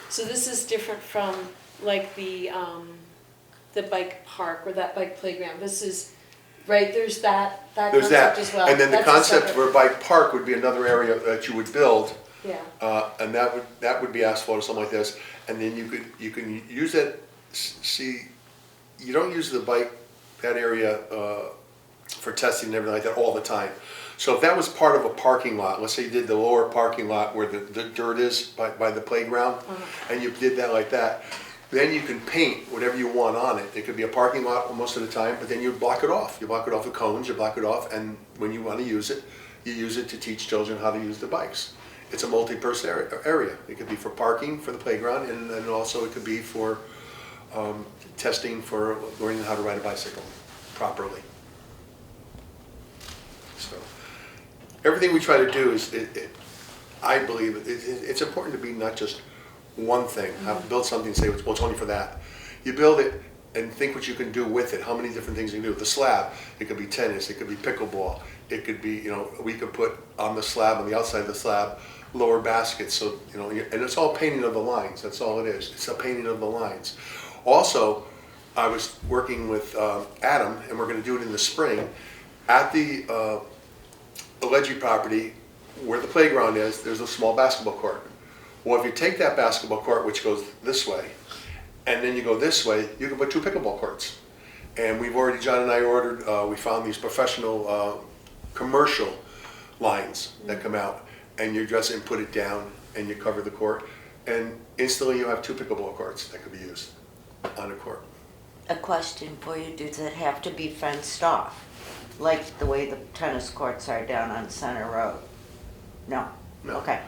So this is different from like the bike park or that bike playground. This is, right, there's that there's concept that, as well. and then the That's a concept separate- for a bike park would be another area that you would build, Yeah. and that would be asphalt or something like this, and then you can use it. See, you don't use that area for testing and everything like that all the time. So if that was part of a parking lot, let's say you did the lower parking lot where the dirt is by the playground, and you did that like that, then you can paint whatever you want on it. It could be a parking lot most of the time, but then you block it off. You block it off with cones, you block it off, and when you want to use it, you use it to teach children how to use the bikes. It's a multi-purpose area. It could be for parking, for the playground, and then also it could be for testing for learning how to ride a bicycle properly. So everything we try to do is, I believe, it's important to be not just one thing. Build something and say, well, it's only for that. You build it and think what you can do with it. How many different things you can do. The slab, it could be tennis, it could be pickleball, it could be, we could put on the slab, on the outside of the slab, lower baskets. So, and it's all painting of the lines. That's all it is. It's a painting of the lines. Also, I was working with Adam, and we're going to do it in the spring, at the Allegri property, where the playground is, there's a small basketball court. Well, if you take that basketball court, which goes this way, and then you go this way, you can put 2 pickleball courts. And we've already, John and I ordered, we found these professional, commercial lines that come out, and you just input it down, and you cover the court, and instantly you have 2 pickleball courts that could be used on a court. A question for you, does it have to be fenced off? Like the way the tennis courts are down on Center Road? No? No. Okay.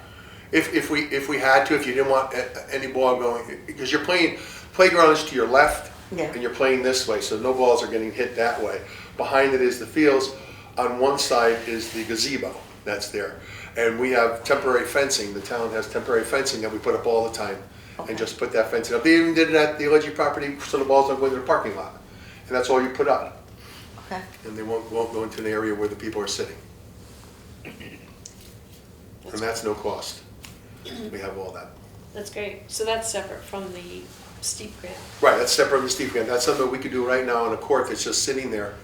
If we had to, if you didn't want any ball going, because you're playing, playground is to your left, Yeah. and you're playing this way, so no balls are getting hit that way. Behind it is the fields, on one side is the gazebo that's there. And we have temporary fencing, the town has temporary fencing that we put up all the time, Okay. and just put that fencing up. They even did it at the Allegri property, so the balls don't go into the parking lot. And that's all you put up, Okay. and they won't go into an area where the people are sitting. And that's no cost. We have all that. That's great. So that's separate from the steep grant. Right, that's separate from the steep grant. That's something we could do right now on a court that's just sitting there.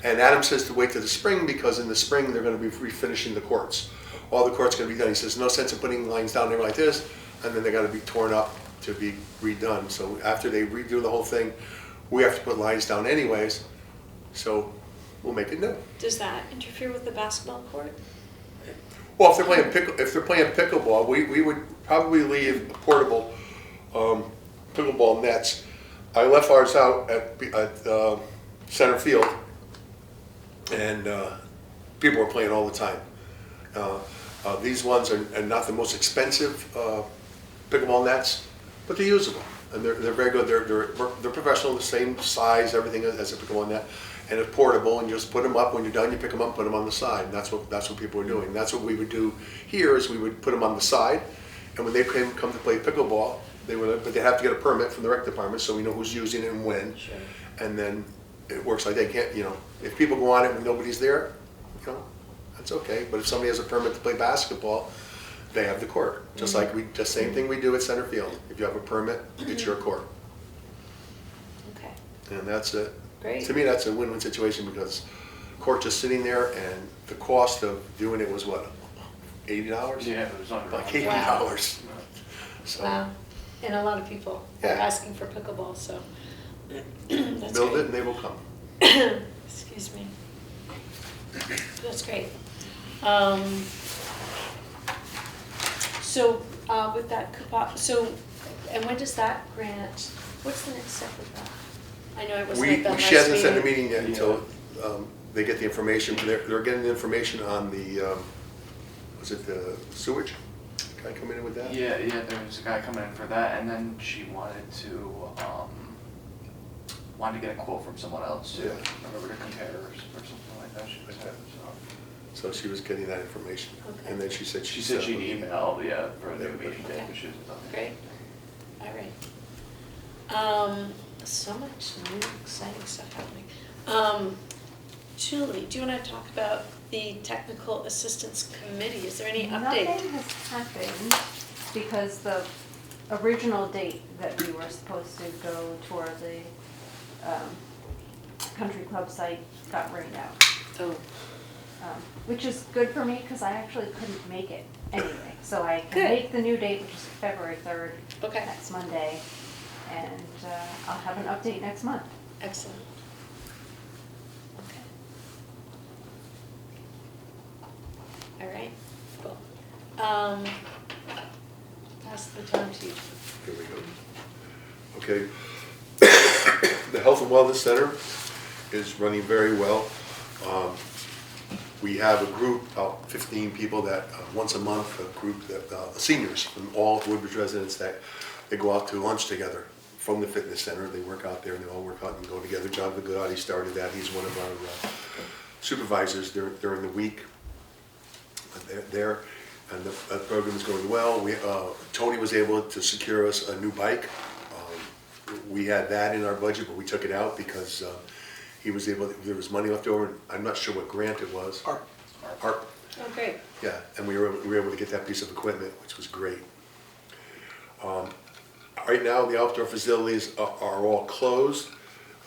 And Adam says to wait till the spring, because in the spring, they're gonna be refinishing the courts. All the courts gonna be done. He says, no sense in putting lines down there like this, and then they gotta be torn up to be redone. So after they redo the whole thing, we have to put lines down anyways, so we'll make it new. Does that interfere with the basketball court? Well, if they're playing pickleball, we would probably leave portable pickleball nets. I left ours out at center field, and people were playing all the time. These ones are not the most expensive pickleball nets, but they're usable, and they're very good. They're professional, the same size, everything as a pickleball net. And it's portable, and you just put them up. When you're done, you pick them up, put them on the side. And that's what people are doing. That's what we would do here. Is we would put them on the side, and when they come to play pickleball, but they have to get a permit from the rec department, so we know who's using it and when. Sure. And then it works like they can't. If people go on it when nobody's there, that's okay. But if somebody has a permit to play basketball, they have the court. Just like same thing we do at center field. If you have a permit, it's your court, Okay, and that's it. great. To me, that's a win-win situation, because court just sitting there, and the cost of doing it was what, $80? Yeah, it was under. Like $80. So Wow. And a lot of people are Yeah. asking for pickleball, so that's build it great. and they will come. Excuse me. That's great. So with that coupon, and when does that grant, what's the next step with that? I know it wasn't at the last She hasn't set a meeting. meeting yet until they get the information. They're getting the information on the, was it the sewage? Can I come in with that? Yeah, there was a guy coming in for that, and then she wanted to get a quote from someone else too. Yeah. Remember to compare or something like that. She was having, So she was getting that information. Okay. And then she said she said she'd email, for a new Everybody. meeting date, but she was Great. All right. So much new exciting stuff happening. Julie, do you want to talk about the Technical Assistance Committee? Is there any update? Nothing has happened because the original date that we were supposed to go toward the country club site got rained out. Oh, Which is good for me because I actually couldn't make it anyway. So I Good. can make the new date, which is February 3rd, okay, next Monday. And I'll have an update next month. excellent. Okay. All right, cool. Pass the time to you. Here we go. Okay. The Health and Wellness Center is running very well. We have a group, about 15 people that, once a month, a group that, seniors from all Woodbridge residents, that they go out to lunch together from the fitness center. They work out there, and they all work out and go together. John Vigotti started that. He's one of our supervisors during the week there. And the program is going well. Tony was able to secure us a new bike. We had that in our budget, but we took it out because he was able, there was money left over. I'm not sure what grant it was. ARP. Oh, great. Yeah, and we were able to get that piece of equipment, which was great. Right now, the outdoor facilities are all closed.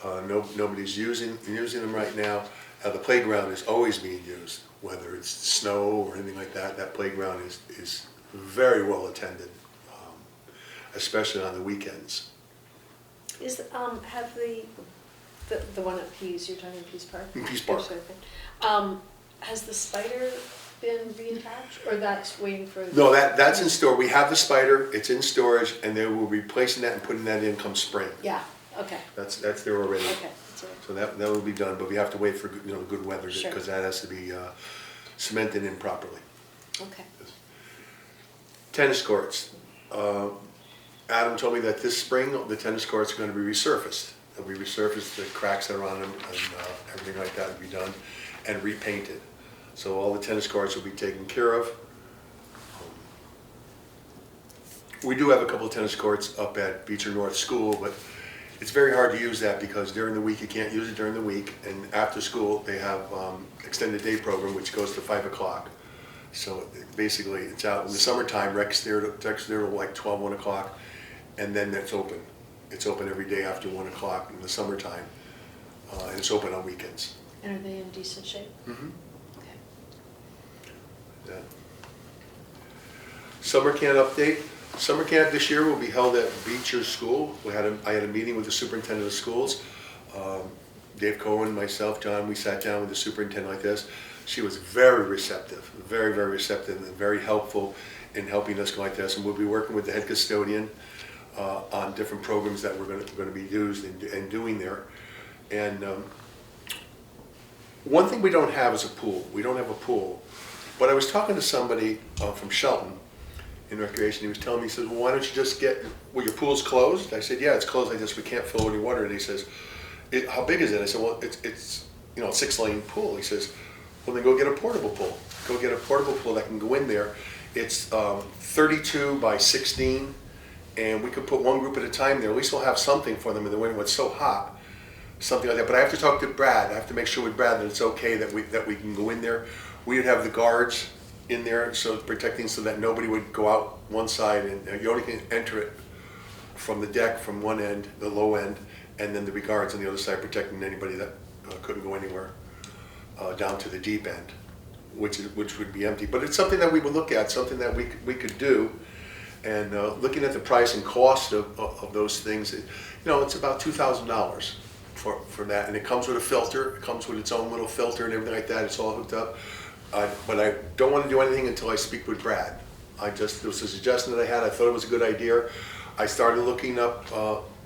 Nobody's using them right now. The playground is always being used, whether it's snow or anything like that. That playground is very well attended, especially on the weekends. Have the The one at Pease, you're talking Pease Park? In Pease Park. Has the spider been reattached, or that's waiting for? No, that's in store. We have the spider, it's in storage, and they will be replacing that and putting that in come spring. Yeah, okay, That's there already. okay, that's all right. So that will be done, but we have to wait for, good weather, Sure. because that has to be cemented in properly. Okay. Tennis courts. Adam told me that this spring, the tennis courts are gonna be resurfaced. They'll be resurfaced, the cracks that are on them, and everything like that will be done, and repainted. So all the tennis courts will be taken care of. We do have a couple of tennis courts up at Beecher North School, but it's very hard to use that because during the week, you can't use it during the week, and after school, they have extended day program, which goes to 5 o'clock. So basically, it's out in the summertime, rec's there till like 12, 1 o'clock, and then it's open. It's open every day after 1 o'clock in the summertime, and it's open on weekends. And are they in decent shape? Mm-hmm. Okay. Yeah. Summer camp update. Summer camp this year will be held at Beecher School. I had a meeting with the superintendent of schools. Dave Cohen, myself, John, we sat down with the superintendent like this. She was very receptive, very, very receptive, and very helpful in helping us go like this. And we'll be working with the head custodian on different programs that we're going to be used and doing there. And one thing we don't have is a pool. We don't have a pool. But I was talking to somebody from Shelton in recreation. He was telling me, he says, well, why don't you just well, your pool's closed? I said, yeah, it's closed. We can't fill any water. And he says, how big is it? I said, well, it's a 6-lane pool. He says, well, then go get a portable pool. Go get a portable pool that can go in there. It's 32 by 16, and we could put one group at a time there. At least we'll have something for them in the winter when it's so hot. Something like that. But I have to talk to Brad. I have to make sure with Brad that it's okay that we can go in there. We would have the guards in there, so protecting, so that nobody would go out one side, and you only can enter it from the deck from one end, the low end, and then the guards on the other side protecting anybody that couldn't go anywhere down to the deep end, which would be empty. But it's something that we would look at, something that we could do, and looking at the price and cost of those things, it's about $2,000 for that, and it comes with a filter. It comes with its own little filter and everything like that. It's all hooked up. But I don't want to do anything until I speak with Brad. It was a suggestion that I had. I thought it was a good idea. I started looking up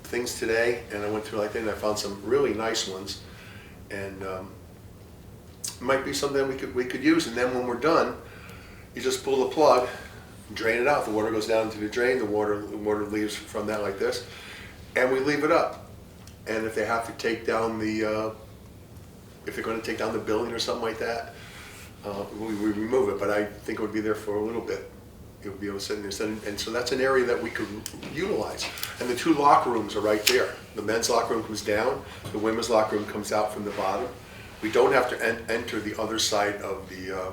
things today, and I went through like that, and I found some really nice ones. And it might be something that we could use. And then when we're done, you just pull the plug, drain it out. The water goes down into the drain. The water leaves from that like this, and we leave it up. And if they have to take down if they're going to take down the building or something like that, we remove it. But I think it would be there for a little bit. It would be able to sit in there. And so that's an area that we could utilize. And the 2 locker rooms are right there. The men's locker room comes down. The women's locker room comes out from the bottom. We don't have to enter the other side of the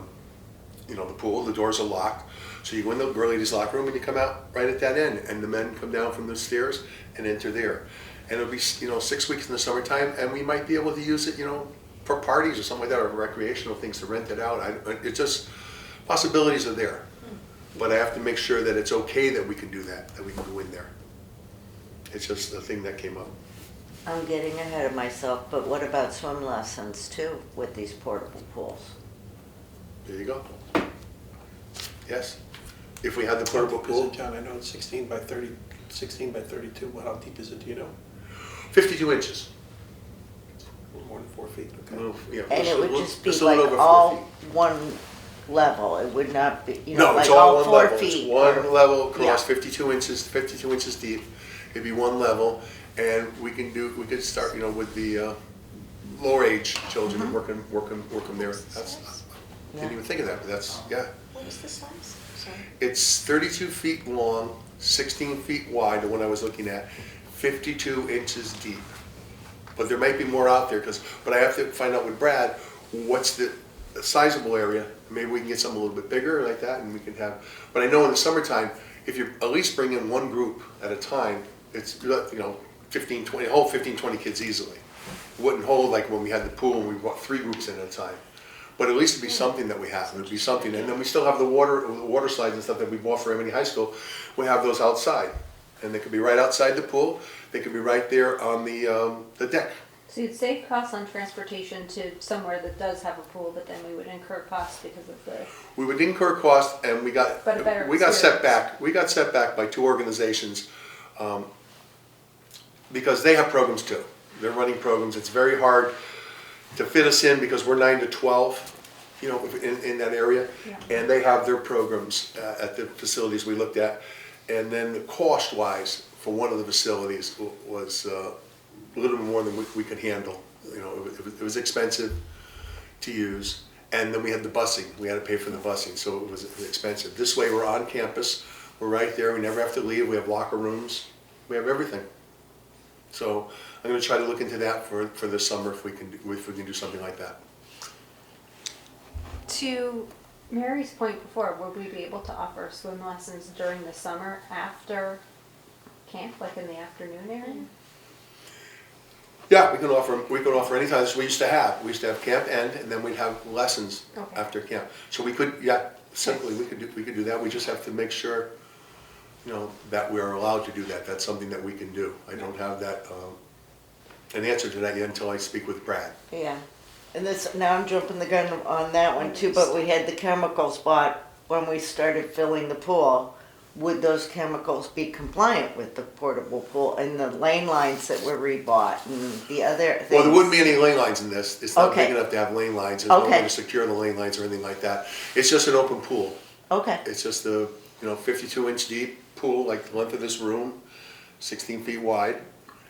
pool. The doors are locked. So you go in the ladies' locker room and you come out right at that end. And the men come down from the stairs and enter there. And it'll be 6 weeks in the summertime, and we might be able to use it, for parties or something like that, or recreational things to rent it out. It's just, possibilities are there. But I have to make sure that it's okay that we can do that we can go in there. It's just a thing that came up. I'm getting ahead of myself, but what about swim lessons too with these portable pools? There you go. Yes. If we had the portable How deep is pool, it, John? I know it's 16 by 32. How deep is it, do you know? 52 inches. A little more than 4 feet, okay. And it would just be a like little over 4 all feet. one level, it would not be, No, like it's all one 4 level. feet. It's one level across, Yeah. 52 inches deep. It'd be one level, and we could start, with the lower age children and work them there. I didn't even think of that, but that's, yeah. What is the size? Sorry. It's 32 feet long, 16 feet wide, the one I was looking at, 52 inches deep. But there might be more out there, but I have to find out with Brad, what's the sizable area. Maybe we can get something a little bit bigger like that, and we can have, but I know in the summertime, if you at least bring in one group at a time, it's, 15, 20 kids easily. It wouldn't hold like when we had the pool and we brought 3 groups in at a time. But at least it'd be something that we have. It'd be something, and then we still have the water slides and stuff that we bought for Emily High School. We have those outside, and they could be right outside the pool. They could be right there on the deck. So you'd save costs on transportation to somewhere that does have a pool, but then we would incur costs because of the, We would incur costs, and we got But a better set experience. back. We got set back by two organizations because they have programs too. They're running programs. It's very hard to fit us in because we're 9 to 12, you know, in that area, Yeah. and they have their programs at the facilities we looked at. And then the cost-wise for one of the facilities was a little bit more than we could handle. You know, it was expensive to use. And then we had the busing. We had to pay for the busing, so it was expensive. This way, we're on campus. We're right there. We never have to leave. We have locker rooms. We have everything. So I'm going to try to look into that for this summer if we can do something like that. to Mary's point before, would we be able to offer swim lessons during the summer after camp, like in the afternoon area? Yeah, we can offer any time. So we used to have camp end, and then we'd have lessons Okay. after camp. So we could, simply we could do that. We just have to make sure, you know, that we're allowed to do that. That's something that we can do. I don't have that an answer to that yet until I speak with Brad. Yeah, and this, now I'm jumping the gun on that one too, but we had the chemicals bought when we started filling the pool. Would those chemicals be compliant with the portable pool and the lane lines that were rebought and the other things? Well, there wouldn't be any lane lines in this. It's not Okay. big enough to have lane lines. There's no way Okay. to secure the lane lines or anything like that. It's just an open pool. Okay, It's just a, 52-inch deep pool, like the length of this room, 16 feet wide.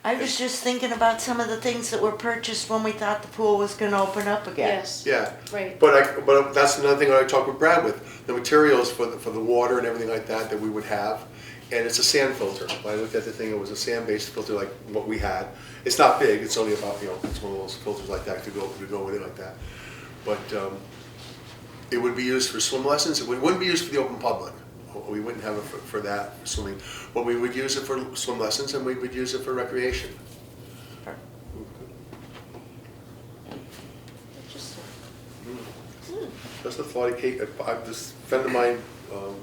I was just thinking about some of the things that were purchased when we thought the pool was gonna open up again. Yes, Yeah. right. But that's another thing I talked with Brad with, the materials for the water and everything like that we would have. And it's a sand filter. When I looked at the thing, it was a sand-based filter like what we had. It's not big, it's only about, it's one of those filters like that to go with it like that. But it would be used for swim lessons. It wouldn't be used for the open public. We wouldn't have it for that, for swimming. But we would use it for swim lessons and we would use it for recreation. Interesting. Just a thought, this friend of mine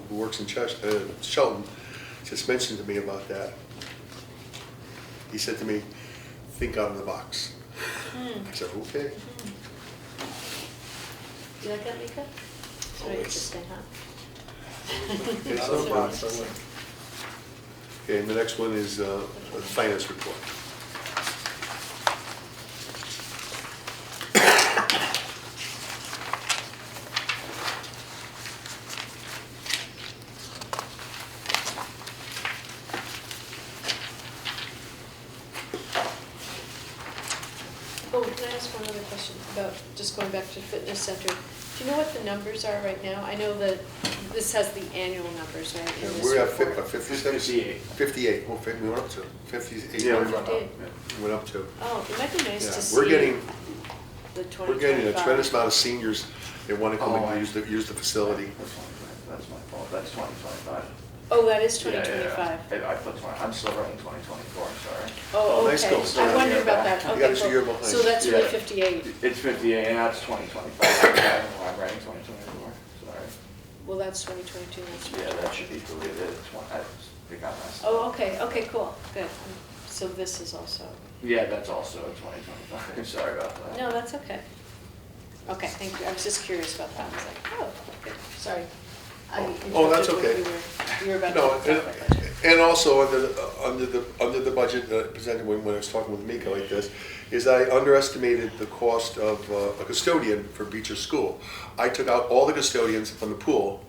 who works in Shelton just mentioned to me about that. He said to me, think out of the box. I said, okay. Do you like that, Mika? It's very Always. interesting, huh? Okay, Out of the box, I like. Okay, and the next one is the finance report. Oh, can I ask one other question about, just going back to fitness center? Do you know what the numbers are right now? I know that this has the annual numbers, right? in this We're at report. 56? 58. 58, well, we went up to 58. Yeah, we we went up. did. Yeah. Went up to. Oh, it might be nice Yeah, to see we're getting, the we're getting a 2025. tremendous amount of seniors that want to come Oh, and use the facility. That's my fault, that's 2025. Oh, that is Yeah, yeah, yeah. 2025. I put 20, I'm still writing 2024, sorry. Oh, Nice okay. goal. I wondered about that. You Okay, got us a cool. year behind. So that's really Yeah. 58. It's 58, and that's 2025. I'm writing 2024, sorry. Well, that's 2022, that's Yeah, that should be deleted, it's one, I think I messed up. Oh, okay, cool, good. So this is also, Yeah, that's also 2025, sorry about that. no, that's okay. Okay, thank you. I was just curious about that. I was like, oh, good, sorry. I Oh, that's interrupted okay. what you were about to No, talk about budget. and also under the budget presented when I was talking with Mika like this, is I underestimated the cost of a custodian for Beecher School. I took out all the custodians from the pool,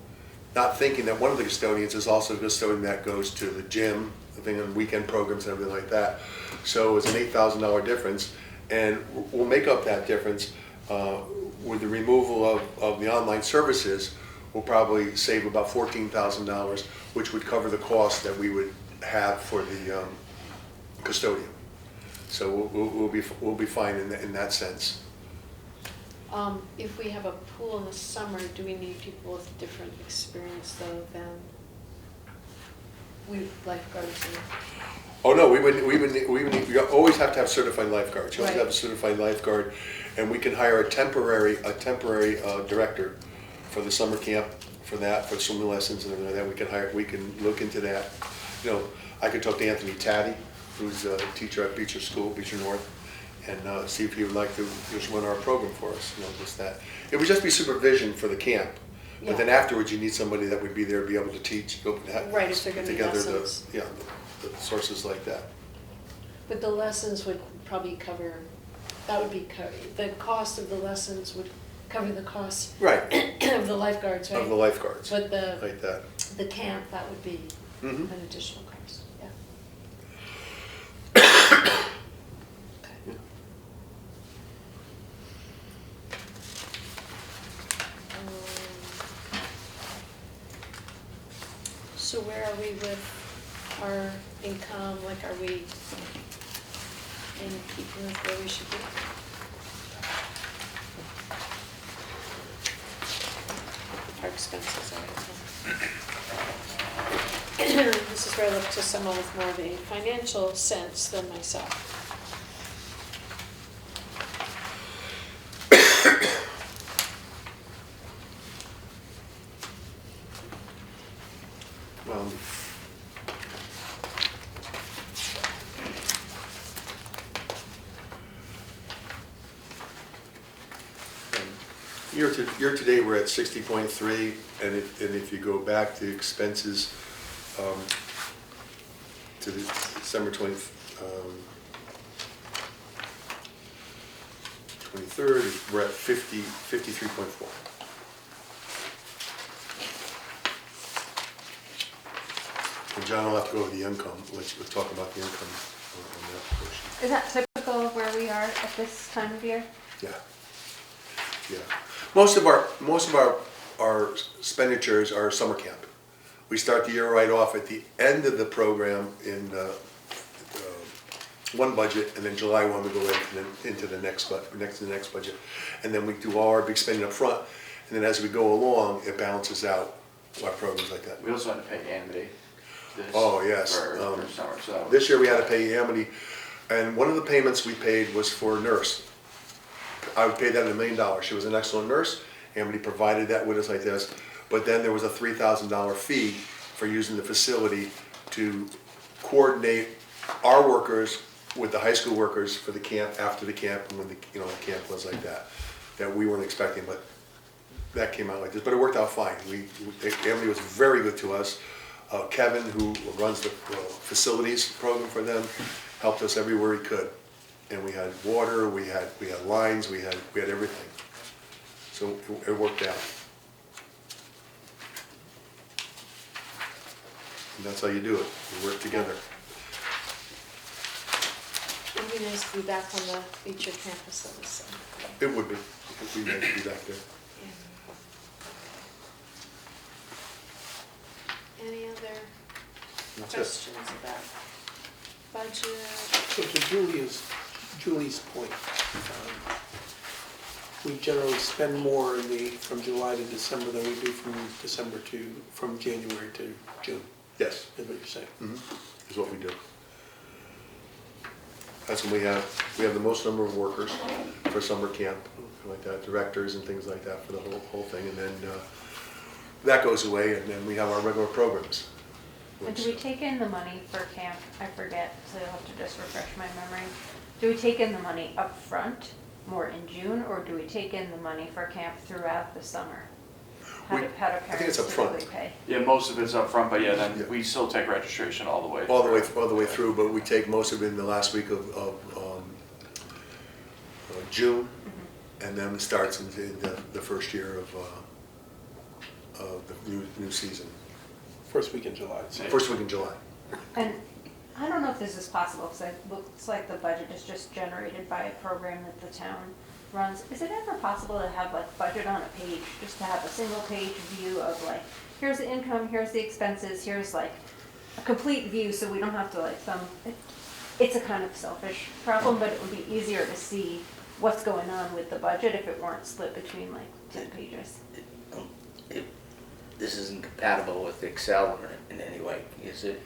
not thinking that one of the custodians is also a custodian that goes to the gym, the thing on weekend programs and everything like that. So it's an $8,000 difference, and we'll make up that difference with the removal of the online services. We'll probably save about $14,000, which would cover the cost that we would have for the custodian. So we'll be fine in that sense. If we have a pool in the summer, do we need people with different experience though than we lifeguards and? Oh no, we always have to have certified lifeguards. You always Right. have a certified lifeguard, and we can hire a temporary director for the summer camp, for swimming lessons and everything like that. We can look into that. I could talk to Anthony Taddy, who's a teacher at Beecher School, Beecher North, and see if he would like to just run our program for us, just that. It would just be supervision for the camp, but then afterwards, you need somebody that would be there, be able to teach, Right, if they're gonna be together lessons. the sources like that. But the lessons would probably cover, that would be, the cost of the lessons would cover the cost Right, of the lifeguards, right? of the lifeguards, But like that. the camp, that would be Mhm. an additional cost, yeah. Okay. So where are we with our income, like are we in keeping with where we should be? Our expenses are. This is where I look to someone with more of a financial sense than myself. Well, year to date, we're at 60.3, and if you go back to expenses to the December 23rd, we're at 53.4. And John will have to go over the income, we'll talk about the income on that portion. Is that typical of where we are at this time of year? Yeah. Yeah. Most of our expenditures are summer camp. We start the year right off at the end of the program in one budget, and then July 1 we go into the next budget. And then we do all our big spending up front, and then as we go along, it balances out our programs like that. We also had to pay Amity. Oh, yes. For summer, so. This year we had to pay Amity, and one of the payments we paid was for a nurse. I would pay that $1 million. She was an excellent nurse. Amity provided that with us like this. But then there was a $3,000 fee for using the facility to coordinate our workers with the high school workers for the camp, after the camp, and when the camp was like that we weren't expecting. But that came out like this. But it worked out fine. Amity was very good to us. Kevin, who runs the facilities program for them, helped us everywhere he could. And we had water, we had lines, we had everything. So it worked out. And that's how you do it. You work together. It'd be nice to be back on the Beecher campus though, so. It would be. It would be nice to be back there. Any other That's it. questions about budget? So to Julie's point, we generally spend more from July to December than we do from January to June, Yes, is what you're saying. is what we do. That's when we have the most number of workers for summer camp, like that, directors and things like that for the whole thing. And then that goes away, and then we have our regular programs. And do we take in the money for camp? I forget, so you'll have to just refresh my memory. Do we take in the money up front, more in June, or do we take in the money for camp throughout the summer? How do I think parents it's up front. typically pay? Yeah, most of it's up front, but yeah, then Yeah. we still take registration all the way. All the way through, but we take most of it in the last week of June, and then it starts in the first year of the new season. First week in July. So. First week in July. And I don't know if this is possible, because it looks like the budget is just generated by a program that the town runs. Is it ever possible to have like budget on a page, just to have a single page view of like, here's the income, here's the expenses, here's like a complete view, so we don't have to like it's a kind of selfish problem, but it would be easier to see what's going on with the budget if it weren't split between like 10 pages. This isn't compatible with Excel in any way, is it?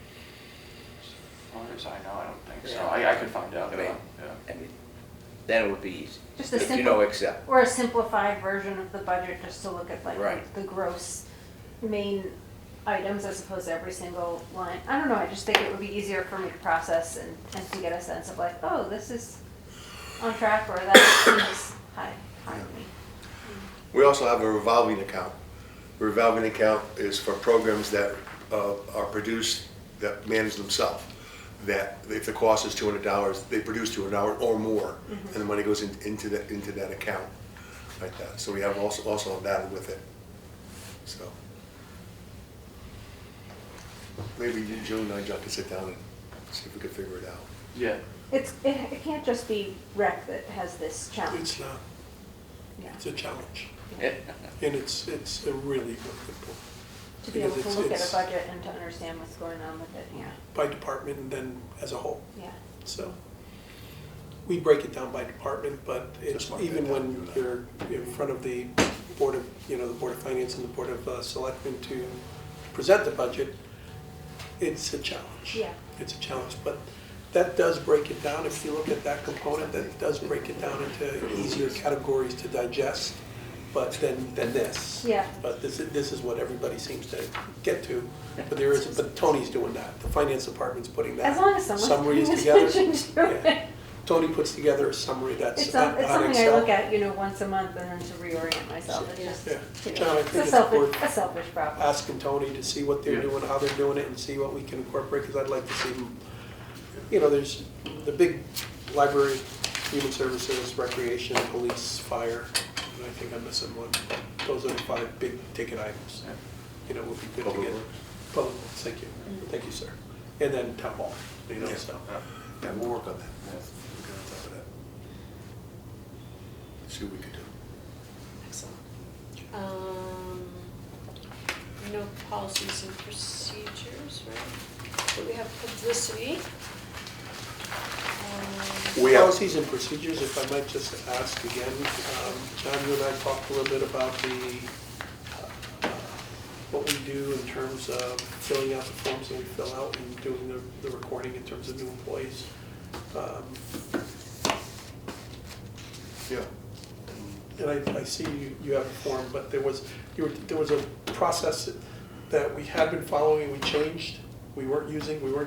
As far as I know, I don't think so. Yeah. I could find out. I mean, yeah. I mean, then it would be easy. Just a If you simple- know Excel. Or a simplified version of the budget, just to look at like Right. the gross main items as opposed to every single line. I don't know, I just think it would be easier for me to process and to get a sense of like, oh, this is on track, or that seems high to me? We also have a revolving account. The revolving account is for programs that are produced, that manage themselves. That if the cost is $200, they produce $200 or more, and the money goes into that account, like that. So we have also that with it. So maybe you, Joe, and I, John, can sit down and see if we can figure it out. Yeah. It can't just be rec that has this challenge. It's not, Yeah. it's a challenge, Yeah. and it's a really good point. To be able to Because look at it's- a budget and to understand what's going on with it, yeah, By department and then as a whole. yeah. So we break it down by department, but it's Just mark even that when down. you're in front of the Board of, the Board of Finance and the Board of Selectmen to present the budget, it's a challenge. Yeah. It's a challenge, but that does break it down. If you look at that component, that does break it down into easier categories to digest, but than this. Yeah. But this is what everybody seems to get to, but there is, but Tony's doing that. The finance department's putting that As long as someone's summaries paying together. attention to Yeah. it. Tony puts together a summary that's It's on something I Excel. look at, once a month and then to reorient myself. It's Yeah. just, John, I it's think a it's worth selfish problem. asking Tony to see what they're Yeah. doing, how they're doing it, and see what we can incorporate, because I'd like to see, there's the big library, human services, recreation, police, fire, and I think I'm missing one. Those are the 5 big ticket items. Would be good to Public get. Works. Public Works, thank you, sir. And then town hall, Yeah. so. Yeah, we'll work on that. We'll get on top of that. See what we can do. Excellent. No policies and procedures, right? So we have publicity. We have- Policies and procedures, if I might just ask again, John, you and I talked a little bit about what we do in terms of filling out the forms that we fill out and doing the recording in terms of new employees. Yeah. And I see you have a form, but there was a process that we had been following, we changed, we weren't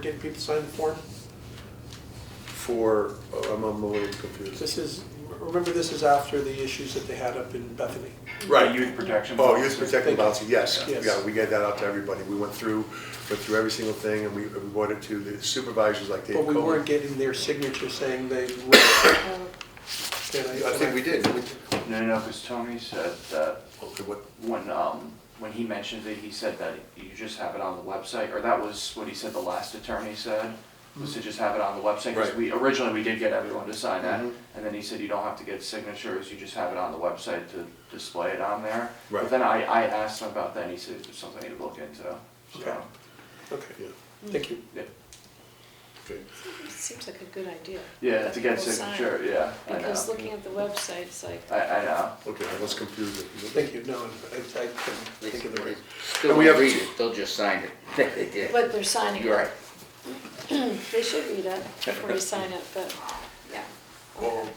getting people to sign the form. I'm a little confused. Remember, this is after the issues that they had up in Bethany. Right. Youth protection. Oh, policy. youth protection Thank you. policy, yes. Yes. Yeah, we get that out to everybody. We went through every single thing, and we brought it to the supervisors like Dave But we Cohen. weren't getting their signature saying they read it. I think we did. No, because Tony said that Okay, what, when he mentioned it, he said that you just have it on the website, or that was what he said the last attorney said, was to just have it on the website. Because Right. originally we did get everyone to sign that, Mhm. and then he said you don't have to get signatures, you just have it on the website to display it on there. Right. But then I asked him about that, and he said it's something to look into, Okay. so. Okay, yeah, thank you. Yeah, okay. It seems like a good idea. yeah, that to get people sign. signature, yeah, I know. Because looking at the website, it's like, I know. Okay, let's confuse it. Thank you, no, I couldn't think of the right. Still we have won't read two- it, they'll just sign it. They did. but they're signing You're it. right. They should read it before you sign it, but, yeah. Well,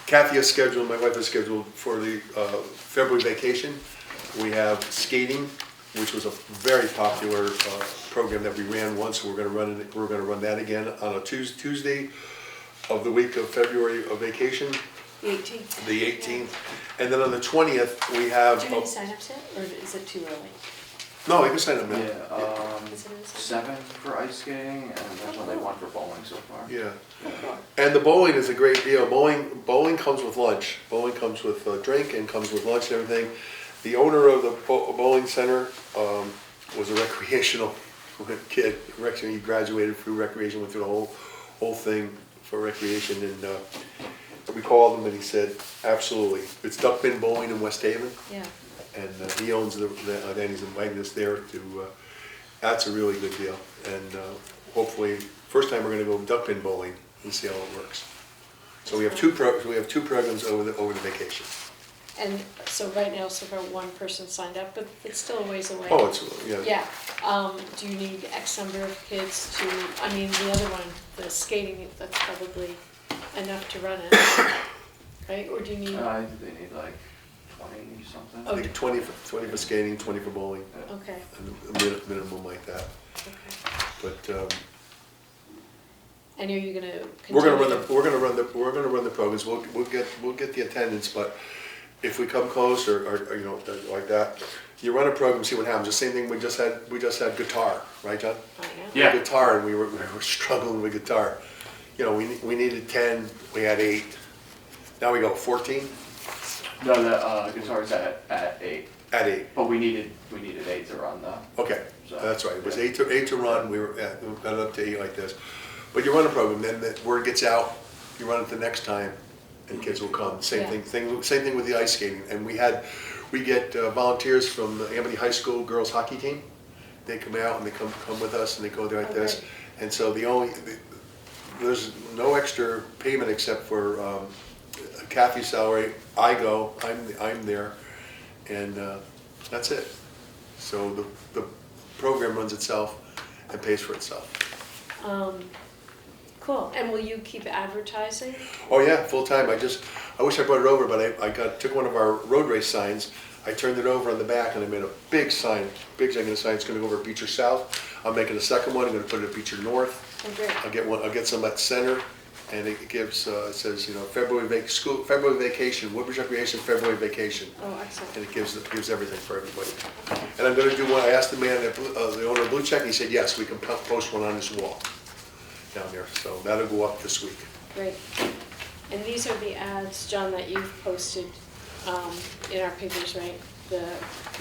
Kathy has scheduled, my wife has scheduled for the February vacation. We have skating, which was a very popular program that we ran once. We're gonna run that again on a Tuesday of the week of February of vacation, The 18th. the 18th. And then on the 20th, we have, Do you have any signups yet, or is it too early? no, you can sign up now. Yeah, Is it in the- 7 for ice skating, and there's only 1 for bowling so far. Yeah. Oh, cool. And the bowling is a great deal. Bowling comes with lunch. Bowling comes with a drink and comes with lunch and everything. The owner of the bowling center was a recreational kid. He graduated through recreation, went through the whole thing for recreation. And we called him and he said, absolutely. It's Duck Bin Bowling in West Haven. Yeah. And he owns and he's invited us there to, that's a really good deal. And hopefully, first time we're gonna go duck bin bowling and see how it works. So we have two programs over the vacation. And so right now, so far, 1 person signed up, but it's still a ways away. Oh, it's, yeah. Yeah, do you need X number of kids to, I mean, the other one, the skating, that's probably enough to run it, right? Or do you need, I think they need like 20 something. I think 20 for skating, 20 for bowling, okay, and a minimum like that. okay. But And are you gonna We're gonna continue? run the programs, we'll get the attendance, but if we come close or, you know, like that, you run a program, see what happens, the same thing, we just had guitar, right, John? I know. Yeah. Guitar, and we were struggling with guitar. You know, we needed 10, we had 8, now we go 14 No, the guitar's at 8, at 8. but we needed 8 to run though. Okay, So, that's right, it was yeah. 8 to run, we got it up to 8 like this. But you run a program, then the word gets out, you run it the next time, and kids will come. Same Yeah. same thing with the ice skating. And we get volunteers from the Amity High School girls hockey team. They come out and they come with us and they go there like this. Okay. And so there's no extra payment except for Kathy's salary. I'm there, and that's it. So the program runs itself and pays for itself. Cool, and will you keep advertising? Oh yeah, full time. I wish I brought it over, but I took one of our road race signs. I turned it over on the back and I made a big sign, big giant sign. It's going to go over Beecher South. I'm making a second one. I'm going to put it at Beecher North. Oh, great. I'll get some at Center, and it gives it says, you know, February vacation, Woodbridge Recreation February vacation, Oh, excellent. and it gives everything for everybody. And I'm going to do one. I asked the man, the owner of Blue Check, and he said yes, we can post one on his wall down there. So that'll go up this week. Great. And these are the ads, John, that you've posted in our papers, right?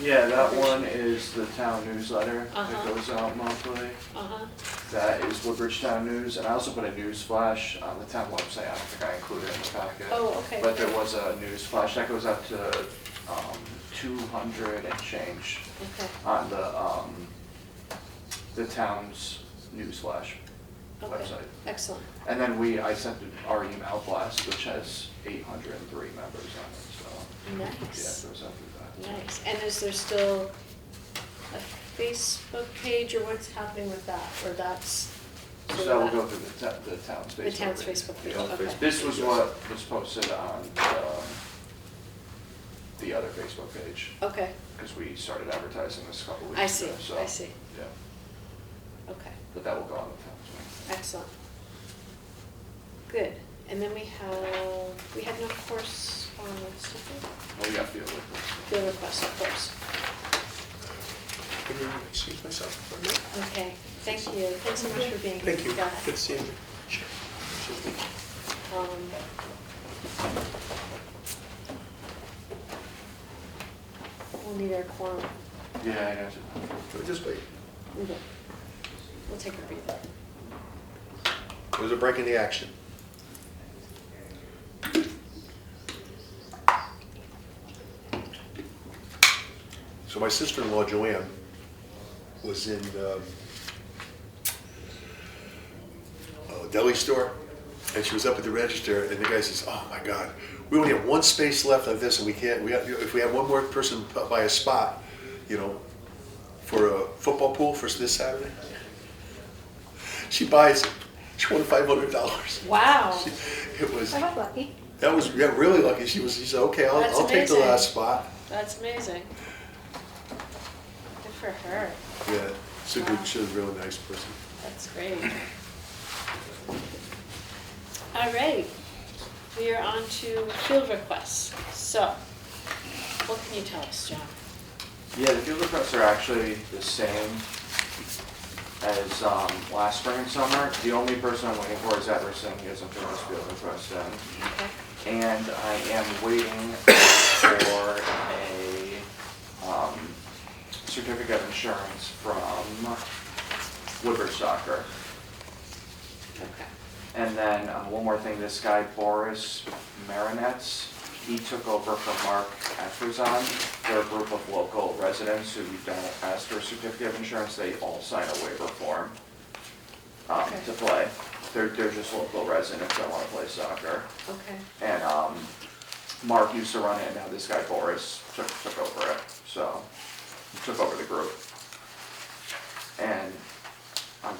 Yeah, that one is the town newsletter that Uh-huh. goes out monthly. Uh-huh. That is Woodbridge Town News, and I also put a news flash on the town website. I don't think I included it in the packet. Oh, okay. But there was a news flash that goes out to 200 and change Okay. on the town's news flash Okay. website. Excellent. And then I sent our email blast, which has 803 members on it, so. Yeah, it Nice. goes out through that. Nice. And is there still a Facebook page, or what's happening with that? Or that's So that will go through the town's Facebook. the town's page. Facebook page? Yeah. Okay. This was what was posted on the other Facebook page, Okay. because we started advertising this a couple weeks I ago, see. so. I see. Yeah, Okay. but that will go on the town's website. Excellent. Good. And then we had no correspondence, did we? Well, we got field with this. Field requests, of course. Can you excuse myself for a minute? Okay. Thank you. Thanks so much for being here. Thank you. Go ahead. Good seeing you. We'll need our quorum. Yeah, I got you. Just wait. We will. We'll take a breather. There's a break in the action. So my sister-in-law Joanne was in a deli store, and she was up at the register, and the guy says, "Oh my God, we only have one space left of this, and if we have one more person buy a spot, you know, for a football pool for this Saturday." She buys it. She won $500. Wow. It was, I got lucky. that was really lucky. She said, "Okay, That's I'll take the amazing. last spot." That's amazing. Good for her. Yeah, she's a real nice person. That's great. All right. We are on to field requests. So, what can you tell us, John? Yeah, the field requests are actually the same as last spring and summer. The only person I'm waiting for is Everson. He hasn't finished field request in. Okay. And I am waiting for a certificate of insurance from Woodbridge Soccer. Okay. And then one more thing, this guy Boris Marinets, he took over from Mark Efferzon. They're a group of local residents who don't ask for a certificate of insurance. They all sign a waiver form Okay. to play. They're just local residents that want to play soccer. Okay. And Mark used to run it, and now this guy Boris took over it. So he took over the group. And I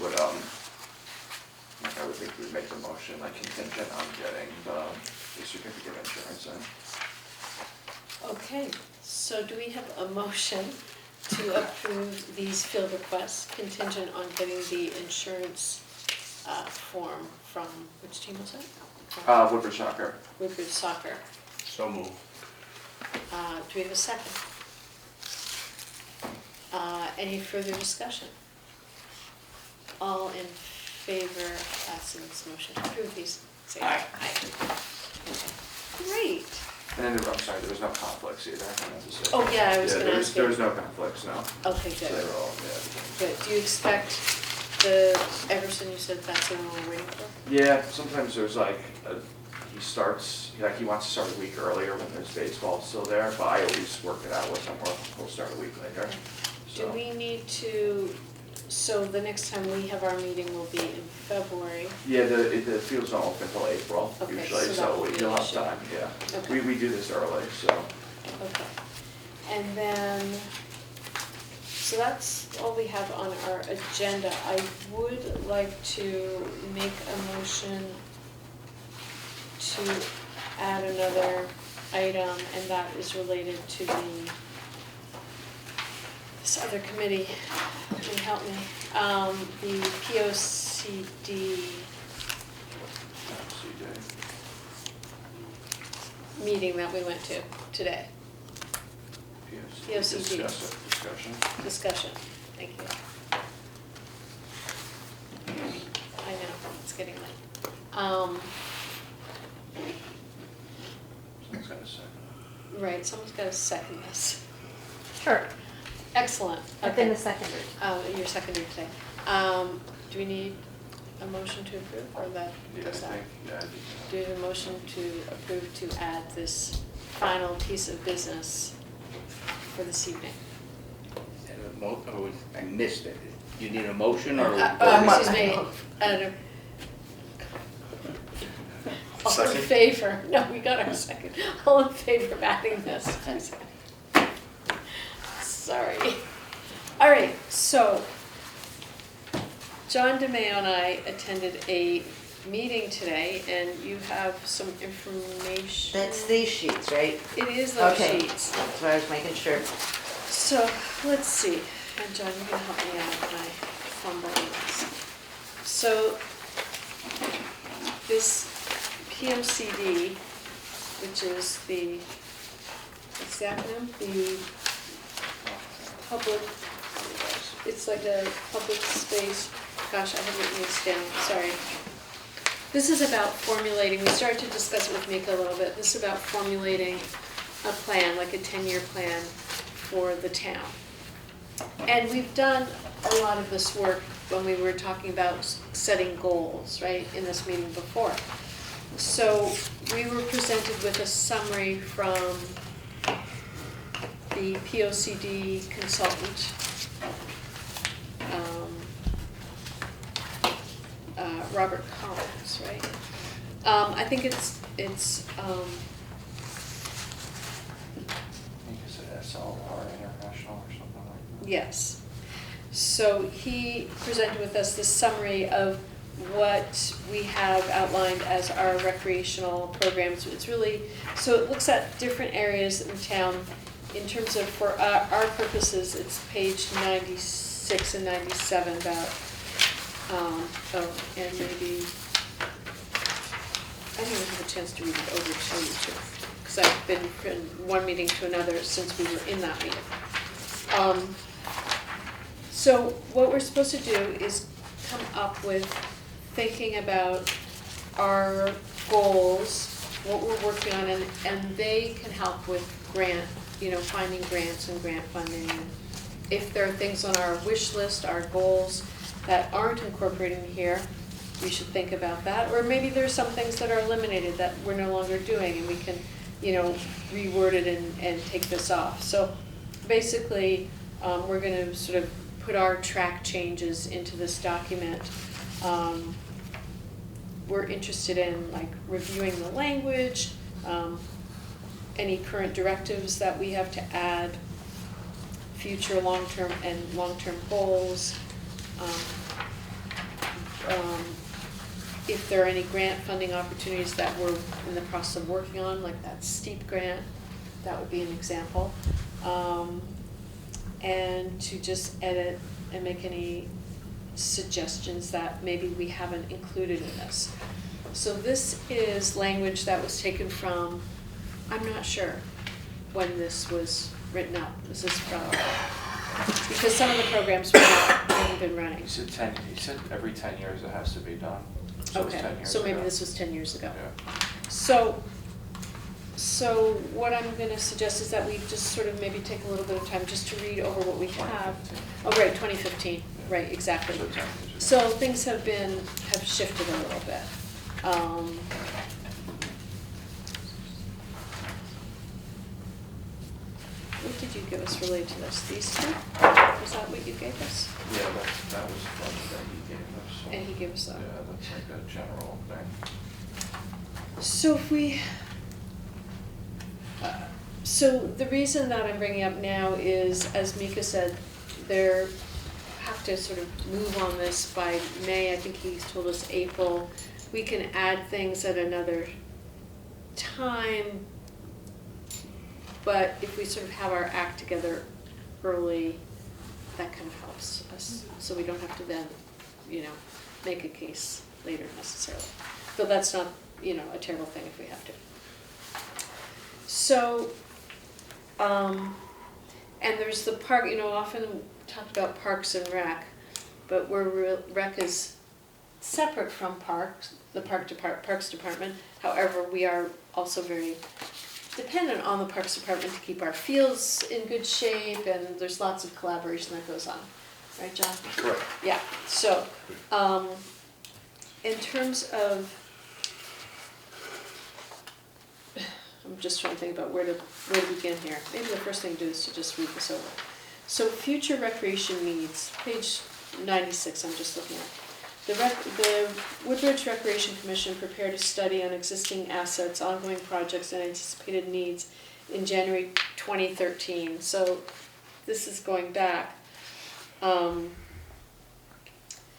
would think we would make the motion like contingent on getting the certificate of insurance in. Okay. So do we have a motion to approve these field requests contingent on getting the insurance form from, which team was it? Woodbridge Soccer. Woodbridge Soccer. So move. Do we have a second? Any further discussion? All in favor of passing this motion to approve these, say aye. Great. And I'm sorry, there was no conflicts either. I meant to say. Oh, yeah, I was gonna there's- ask you. There's no conflicts, no. Okay, So they good. were all, yeah. Good. Do you expect the Everson, you said that's the one we're waiting for? Yeah, sometimes there's like, he starts, like he wants to start a week earlier when there's baseball still there, but I always work it out with him, we'll start a week later. Do So, we need to, so the next time we have our meeting will be in February. yeah, the fields don't open until April Okay, usually, so that so won't be you'll an have issue. time, yeah. Okay. We do this early, so. Okay. And then, so that's all we have on our agenda. I would like to make a motion to add another item, and that is related to this other committee. Can you help me? The POCD meeting that we went to today. POCD. Discussion, thank you. I know, it's getting late. Someone's got a second. Right, someone's got to second this. Sure. Excellent, I've been okay. the seconder. You're seconding today. Do we need a motion to approve, or that Yeah, I goes out? think, yeah, I think Do we have a motion to approve to add this final piece of business for this evening? And I missed it. You need a motion or? Excuse me, all in Second? favor, no, we got our second, all in favor of adding this. Sorry. All right, so John DeMayo and I attended a meeting today, and you have some information. That's these sheets, right? It is those Okay. sheets. That's what I was making sure. So, let's see, and John, you can help me out when I fumble on this. So, this PMCD, which is the, what's the acronym? The public, it's like a public space, gosh, I haven't written this down, sorry. This is about formulating, we started to discuss it with Mika a little bit, this is about formulating a plan, like a 10-year plan for the town. And we've done a lot of this work when we were talking about setting goals, right, in this meeting before. So we were presented with a summary from the POCD consultant, Robert Collins, right? I think it's I think it's an SLR International or something like that. yes. So he presented with us this summary of what we have outlined as our recreational programs. It's really, so it looks at different areas in town in terms of, for our purposes, it's page 96 and 97 about, and maybe, I didn't even have a chance to read it over to you too, because I've been from one meeting to another since we were in that meeting. So what we're supposed to do is come up with thinking about our goals, what we're working on, and they can help with grant, finding grants and grant funding. If there are things on our wish list, our goals that aren't incorporated in here, we should think about that. Or maybe there's some things that are eliminated that we're no longer doing, and we can, reword it and take this off. So basically, we're gonna sort of put our track changes into this document. We're interested in reviewing the language, any current directives that we have to add, future long-term and long-term goals. If there are any grant funding opportunities that we're in the process of working on, like that STEEP grant, that would be an example. And to just edit and make any suggestions that maybe we haven't included in this. So this is language that was taken from, I'm not sure when this was written up. This is from, because some of the programs haven't been running. He said every 10 years it has to be done. So it was Okay, 10 years so maybe ago. this was 10 years ago. Yeah. So what I'm gonna suggest is that we just sort of maybe take a little bit of time just to read over what we have. 2015. Oh, right, 2015, right, exactly. So 10 years ago. So things have shifted a little bit. What did you give us related to this? These two? Was that what you gave us? Yeah, that was one that he gave us. So, And he gave us that? Yeah, that's like a general thing. So if we, so the reason that I'm bringing up now is, as Mika said, there have to sort of move on this by May. I think he's told us April. We can add things at another time, but if we sort of have our act together early, that kind of helps us, so we don't have to then, make a case later necessarily. But that's not, a terrible thing if we have to. So, and there's the park, often talked about Parks and Rec, but Rec is separate from Parks, the Parks Department. However, we are also very dependent on the Parks Department to keep our fields in good shape, and there's lots of collaboration that goes on. Right, John? Correct. Yeah, so, in terms of, I'm just trying to think about where to begin here. Maybe the first thing to do is to just read this over. So future recreation needs, page 96 I'm just looking at. The Woodbridge Recreation Commission prepared a study on existing assets, ongoing projects, and anticipated needs in January 2013. So this is going back.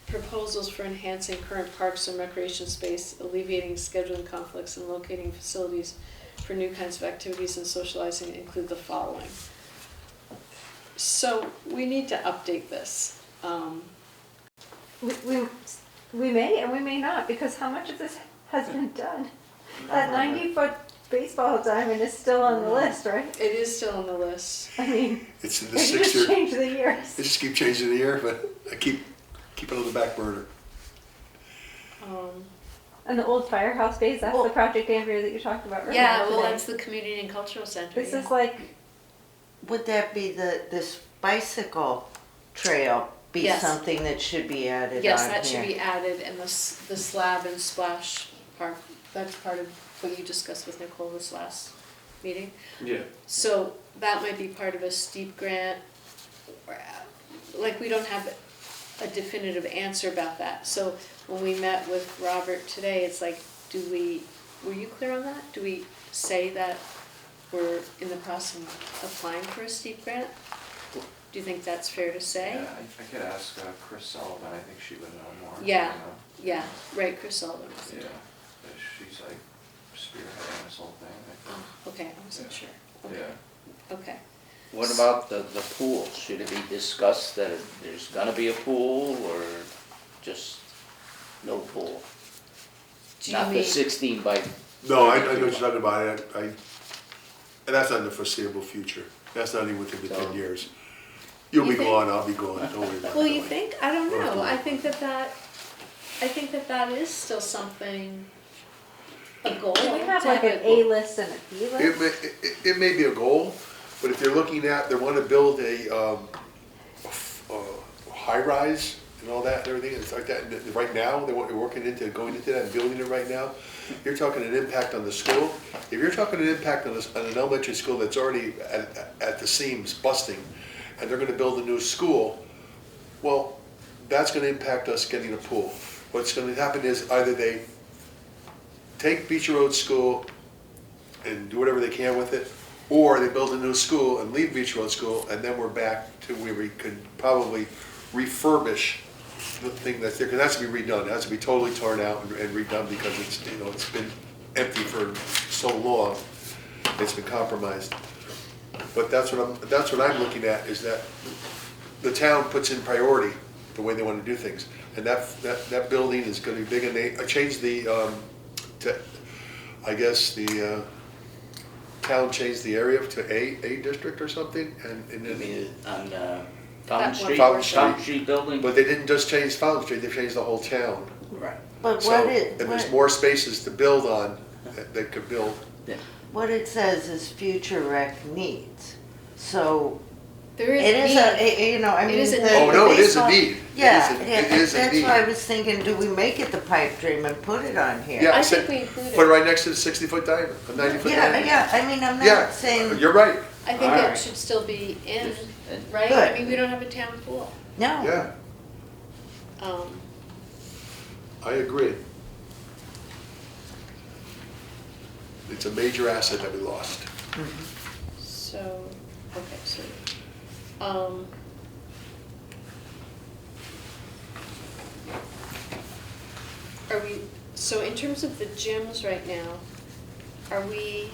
Proposals for enhancing current parks and recreation space, alleviating scheduling conflicts, and locating facilities for new kinds of activities and socializing include the following. So we need to update this. We may and we may not, because how much of this has been done? That 90-foot baseball diamond is still on the list, right? It is still on the list. I mean, It's in the they 6 just year. change the years. They just keep changing the year, but I keep it on the back burner. And the old firehouse base, that's Well- the project, Andrea, that you talked about earlier Yeah, well, today. that's the community and cultural center. This yeah. is like, Would that be this bicycle trail be Yes. something that should be added on here? Yes, that should be added, and the slab and splash park, that's part of what you discussed with Nicole this last meeting. Yeah. So that might be part of a steep grant. Like, we don't have a definitive answer about that. So when we met with Robert today, it's like, were you clear on that? Do we say that we're in the process of applying for a steep grant? Do you think that's fair to say? Yeah, I could ask Chris Sullivan. I think she would know more. Yeah. Yeah, right, Chris Sullivan. Yeah. She's like spearheading this whole thing, I think. Okay, I wasn't sure. Okay. Yeah. Okay. What about the pool? Should it be discussed that there's gonna be a pool or just no pool? Do you Not the mean, 16 by. No, I know what you're talking about. And that's not in the foreseeable future. That's not even within the 10 years. You'll You be think? gone, I'll be gone. Don't worry about it. well, you think? I don't know. Okay. I think that is still something, a goal. do we have to like an a- A list and a B list? It may be a goal, but if they're looking at, they want to build a high rise and all that and everything, it's like that. And right now, they're going into that and building it right now. You're talking an impact on the school. If you're talking an impact on an elementary school that's already at the seams busting, and they're going to build a new school, well, that's going to impact us getting a pool. What's going to happen is either they take Beach Road School and do whatever they can with it, or they build a new school and leave Beach Road School, and then we're back to where we could probably refurbish the thing that's there, because it has to be redone. It has to be totally torn out and redone because it's been empty for so long. It's been compromised. But that's what I'm looking at, is that the town puts in priority the way they want to do things. And that building is gonna be big, and they changed the, I guess the town changed the area to A district or something, and I then, mean, on That Fountain one Street, Fountain Fountain Street. Street building? but they didn't just change Fountain Street, they changed the whole town. Right. But So, and there's more spaces to build on that they could build. what it says is future rec needs. So There is it is need. you know, I It mean. is a the- need. Oh, the no, it is a baseball- need. Yeah, It is a that's need. why I was thinking, do we make it the pipe dream and put it on here? Yeah, I sit- think we include Put it it. right next to the 60-foot diameter, a 90-foot Yeah, diameter. yeah, I mean, I'm Yeah, not saying, you're right, I think Alright. it should still be in, And- right? Good. I mean, we don't have a town pool. no. yeah, Um, I agree. It's a major asset that we lost. so, okay, so, are we, so in terms of the gyms right now, are we,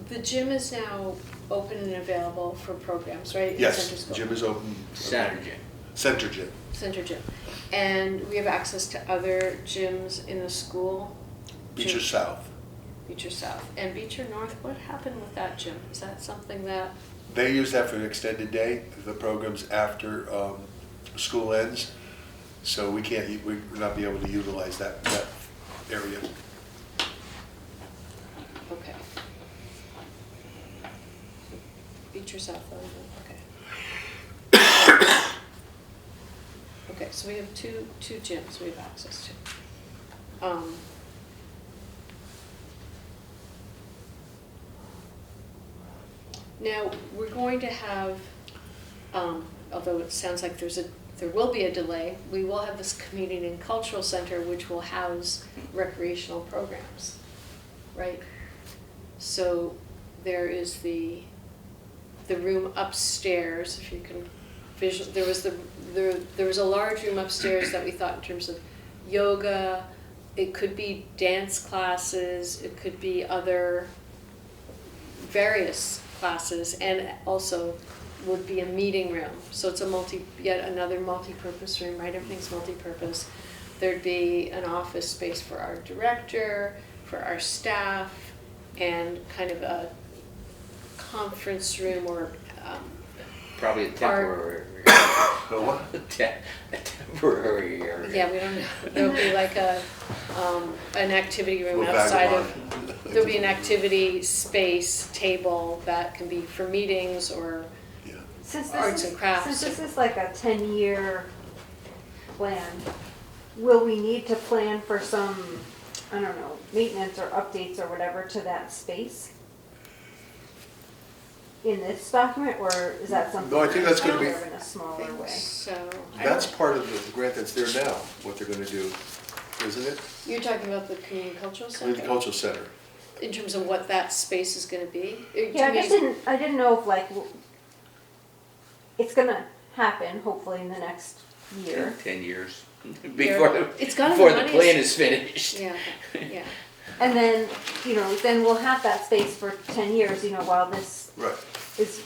the gym is now open and available for programs, right? in Yes, Center School? gym is open. Center gym. Center gym. Center gym. And we have access to other gyms in the school? Beecher Gym- South. Beecher South. And Beecher North, what happened with that gym? Is that something that, They use that for an extended day, the programs after school ends. So we can't, we're not be able to utilize that area. okay. Beecher South, okay. Okay, so we have two gyms we have access to. Now, we're going to have, although it sounds like there will be a delay, we will have this community and cultural center which will house recreational programs, right? So there is the room upstairs, if you can visual, there was a large room upstairs that we thought in terms of yoga, it could be dance classes, it could be other various classes, and also would be a meeting room. So it's yet another multi-purpose room, right? Everything's multi-purpose. There'd be an office space for our director, for our staff, and kind of a conference room or Probably a temporary. What? A temporary area. yeah, we don't know. There'll be like an activity room Little outside vagabond. of, there'll be an activity space table that can be for meetings or, Yeah. Since Arts this and is, crafts. since this is like a 10-year plan, will we need to plan for some, I don't know, maintenance or updates or whatever to that space? In this document, or is that something? No, I think that's gonna be- In a I smaller think way? so. I That's don't- part of the grant that's there now, what they're gonna do, isn't it? You're talking about the community cultural center? Community Cultural Center. In terms of what that space is gonna be? Yeah, I didn't know if like, it's gonna happen hopefully in the next year. 10 years It's gotta be before the money. plan is finished. Yeah, yeah. And then, you know, then we'll have that space for 10 years, you know, while this Right. is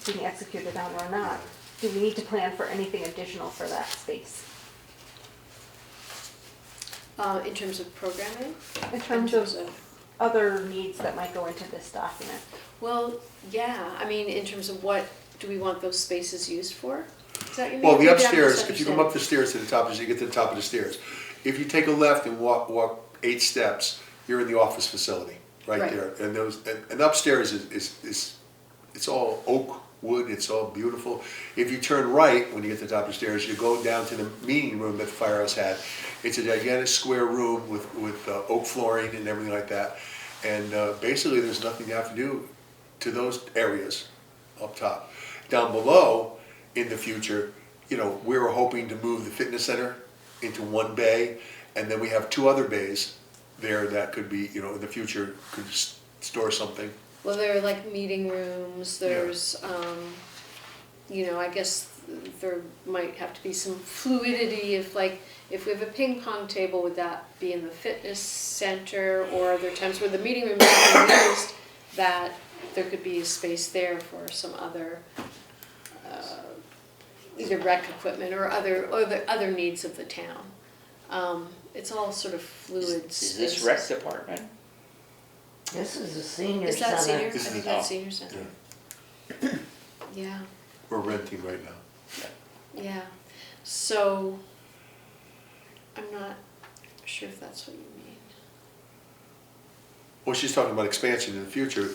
being executed on or not. Do we need to plan for anything additional for that space? In terms of programming? In terms of other needs that might go into this document? Well, yeah, I mean, in terms of what do we want those spaces used for? Is that what you mean? Well, the Maybe I'm upstairs, if you come misunderstanding. up the stairs to the top, as you get to the top of the stairs, if you take a left and walk 8 steps, you're in the office facility, right Right. there. And and upstairs is it's all oak wood, it's all beautiful. If you turn right, when you get to the top of the stairs, you go down to the meeting room that the firehouse had. It's a gigantic square room with oak flooring and everything like that. And basically, there's nothing you have to do to those areas up top. Down below, in the future, you know, we were hoping to move the fitness center into one bay, and then we have 2 other bays there that could be, you know, in the future, could store something. Well, there are like meeting rooms, there's, you know, I guess there might have to be some fluidity if we have a ping pong table, would that be in the fitness center? Or are there times where the meeting room is being used that there could be a space there for some other either rec equipment or the other needs of the town. It's all sort of fluid Is this rec spaces. department? This is a senior Is that senior? I center. This is- think that's senior center. Yeah, We're renting right now. yeah. So, I'm not sure if that's what you mean. Well, she's talking about expansion in the future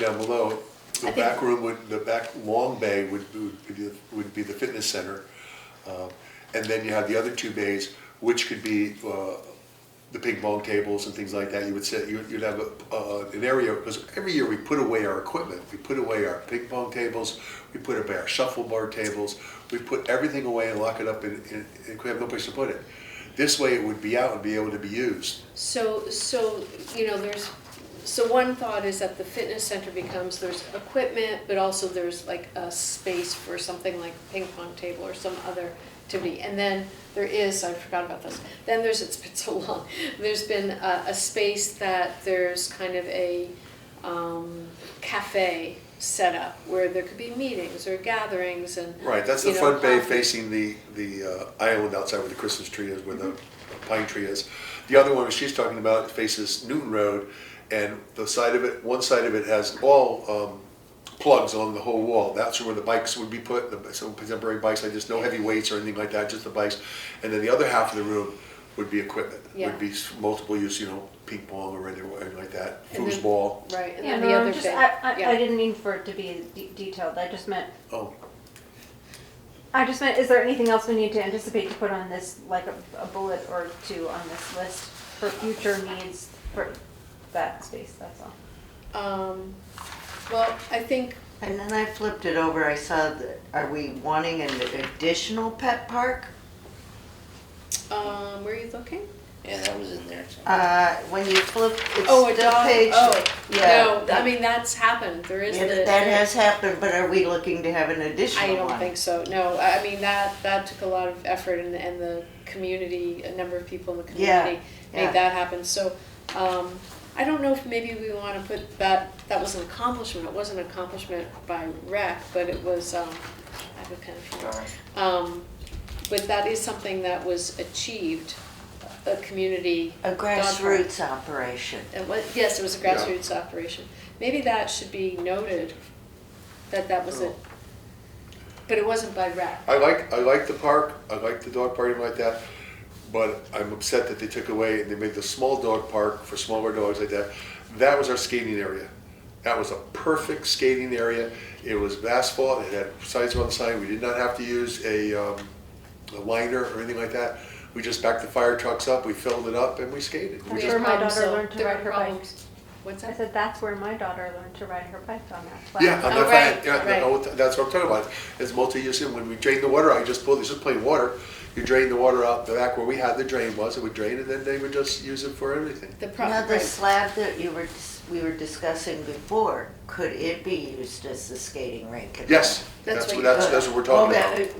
down below, I the think- back room would, the back long bay would be the fitness center. And then you have the other two bays, which could be, the ping pong tables and things like that. You would say, you'd have an area, because every year we put away our equipment. We put away our ping pong tables, we put away our shuffleboard tables, we put everything away and lock it up and we have no place to put it. This way it would be out and be able to be used. So, you know, so one thought is that the fitness center becomes, there's equipment, but also there's like a space for something like a ping pong table or some other activity. And then there is, I forgot about this, then there's, it's been so long, there's been a space that there's kind of a cafe set up where there could be meetings or gatherings and, Right, that's the you know, front bay coffee. facing the island outside where the Christmas tree is, where the pine tree is. The other one she's talking about faces Newton Road, and the side of it, one side of it has all plugs along the whole wall. That's where the bikes would be put, some contemporary bikes, like just no heavy weights or anything like that, just the bikes. And then the other half of the room would be equipment, Yeah. would be multiple use, you know, ping pong or anything like that, And then- foosball. Right, and Yeah, then the no, other just, bit, I yeah. didn't mean for it to be detailed, I just meant, Oh, is there anything else we need to anticipate to put on this, like a bullet or two on this list for future needs for that space, that's all? Well, I think, And then I flipped it over, I saw that, are we wanting an additional pet park? where are you looking? Yeah, that was in there. When you flip, it's Oh, a the dog, page. no, I mean, that's happened, there is Yeah, the. that has happened, but are we looking to have an additional I one? don't think so, no, I mean, that took a lot of effort and the community, a number of people in the community yeah. made that happen, so, I don't know if maybe we wanna put that was an accomplishment, it wasn't an accomplishment by rec, but it was, I have a pen if you want. But that is something that was achieved, a community. A dog park. grassroots operation. Yes, it was a grassroots operation. Maybe that should be noted, that was it. But it wasn't by rec. I like the park, I like the dog park and like that, but I'm upset that they took away and they made the small dog park for smaller dogs like that. That was our skating area. That was a perfect skating area. It was asphalt, it had signs on the side, we did not have to use a liner or anything like that. We just backed the fire trucks up, we filled it up and we skated. We That's just, where my problems, daughter though. learned to There were ride her bike. problems. What's I that? said, that's where my daughter learned to ride her bike on that flat. yeah, on Oh, that right, fact, yeah, right. no, that's what I'm talking about. It's multi-use, and when we drain the water, it's just plain water. You drain the water out the back where we had the drain was, it would drain and then they would just use it for everything. Now, the Right. slab that we were discussing before, could it be used as the skating rink? Yes, That's that's what what, you- that's what we're talking Well, about.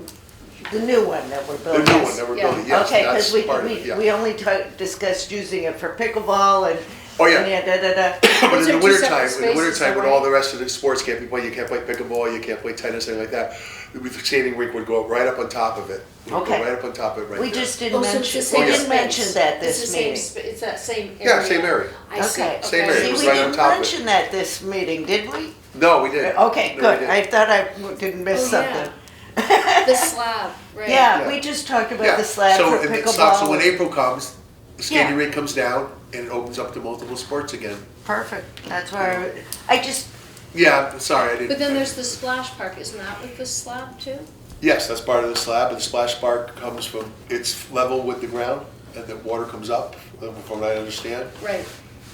The new one that we're The building. new one that we're yeah. building, yes, Okay, that's because part of it, yeah. we only discussed using it for pickleball and. Oh, yeah. and da. But Those in are the two wintertime, separate spaces, when though, all right? the rest of the sports can't be played, you can't play pickleball, you can't play tennis, anything like that, the skating rink would go right up on top of it. It would go Okay. right up on top of it right We there. just didn't Oh, so it's mention, the same we didn't space. mention that It's this the same meeting. It's that same area. Yeah, same area. I see, Okay. Same okay. area. See, It was we right on didn't top of it. mention that this meeting, did we? No, we didn't. Okay, No, we good. didn't. I thought I didn't miss Oh, yeah. something. The slab, right. Yeah, Yeah. we just talked about Yeah. the slab So for and it's not- So when pickleball. April comes, the skating Yeah. rink comes down and it opens up to multiple sports again. Perfect, that's why I just, Yeah, sorry, I didn't. But then there's the splash park, isn't that with the slab too? Yes, that's part of the slab, and the splash park comes from, it's level with the ground, and the water comes up, from what I understand, Right.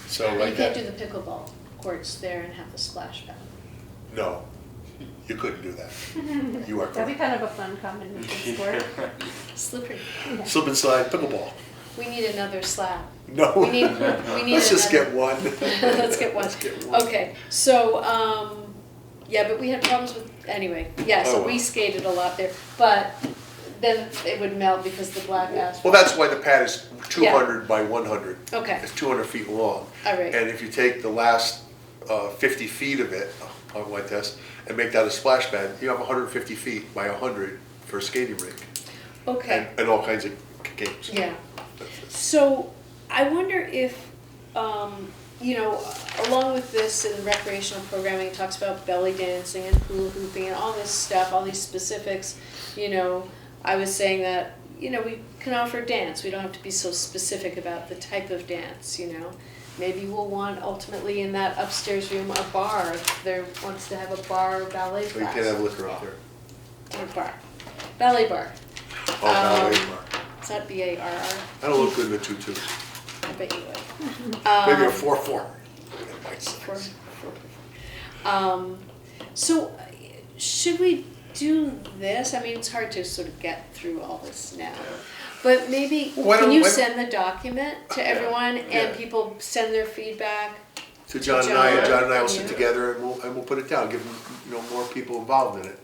so You like can't that. do the pickleball courts there and have the splash pad. No, you couldn't do that. You are That'd be correct. kind of a fun combination sport. Slippery. Slip and slide pickleball. We need another slab. No. We need Let's just another- get one. Let's get one. Let's get one. Okay, so, yeah, but we had problems with, anyway, yeah, Oh, so well. we skated a lot there, but then it would melt because the black asphalt. Well, that's why the pad is 200 by 100. Okay. It's 200 feet long. All right. And if you take the last 50 feet of it, like this, and make that a splash pad, you have 150 feet by 100 for a skating rink Okay, and all kinds of games. yeah. So I wonder if, you know, along with this in recreational programming, it talks about belly dancing and hula hooping and all this stuff, all these specifics. You know, I was saying that, you know, we can offer dance. We don't have to be so specific about the type of dance, you know. Maybe we'll want ultimately in that upstairs room a bar, if there wants to have a bar or ballet So you class. can't have liquor up there. Or bar, ballet bar. Oh, ballet bar. Is that B-A-R-R? I don't look good in a tutu. I bet you would. Maybe a Um, 4-4. So, should we do this? I mean, it's hard to sort of get through all this now. But maybe, Why can don't- you why- send the document to everyone Yeah. and people send their feedback? To John and I, and John and I will and sit you. together and we'll put it down, give them, more people involved in it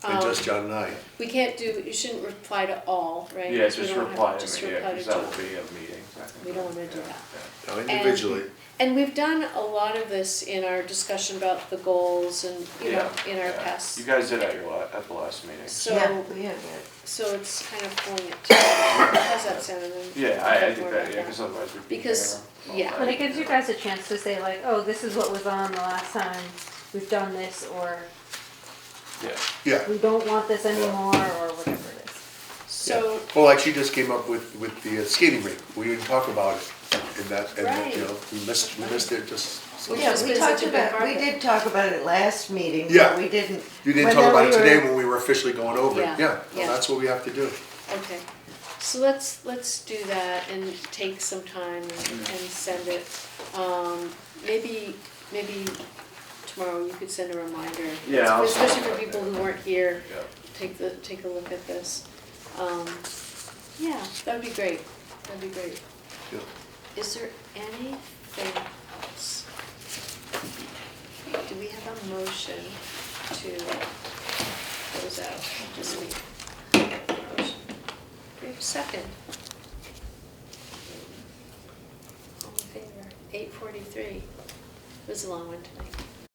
than Um, just John and I. We can't do, you shouldn't reply to all, right? Yeah, We just don't have- reply to just me, yeah, reply because to that will John. be a meeting. We don't wanna do that. Now, individually, And we've done a lot of this in our discussion about the goals and, you know, in our Yeah. past. You guys did at at the last meeting. So, Yeah, we have that. so it's kind of pulling it together. How's that sound? And then Yeah, we'll I talk think more that, about yeah, because otherwise we'd be Because- there all yeah. day. But it gives you guys a chance to say like, oh, this is what was on the last time, we've done this, or Yeah. yeah. we don't want this anymore, or whatever it is. So, Well, like she just came up with the skating rink. We didn't talk about it in that, and, Right. we missed it just. So. Yeah, Yeah, it's we been talked such a big about, we market. did talk about it last meeting, Yeah. but we didn't. You didn't whether talk about we it today were- when we were officially going over it. Yeah, Yeah, yeah. well, that's what we have to do. okay, so let's do that and take some time and send it. Maybe tomorrow you could send a reminder. Yeah, I'll send Especially it for right people now. who weren't here, Yeah. take a look at this. Yeah, that would be great, that'd be great. Yeah. Is there anything else? Do we have a motion to close out this week? Motion. Do we have a second? All in favor? 8:43. It was a long one tonight.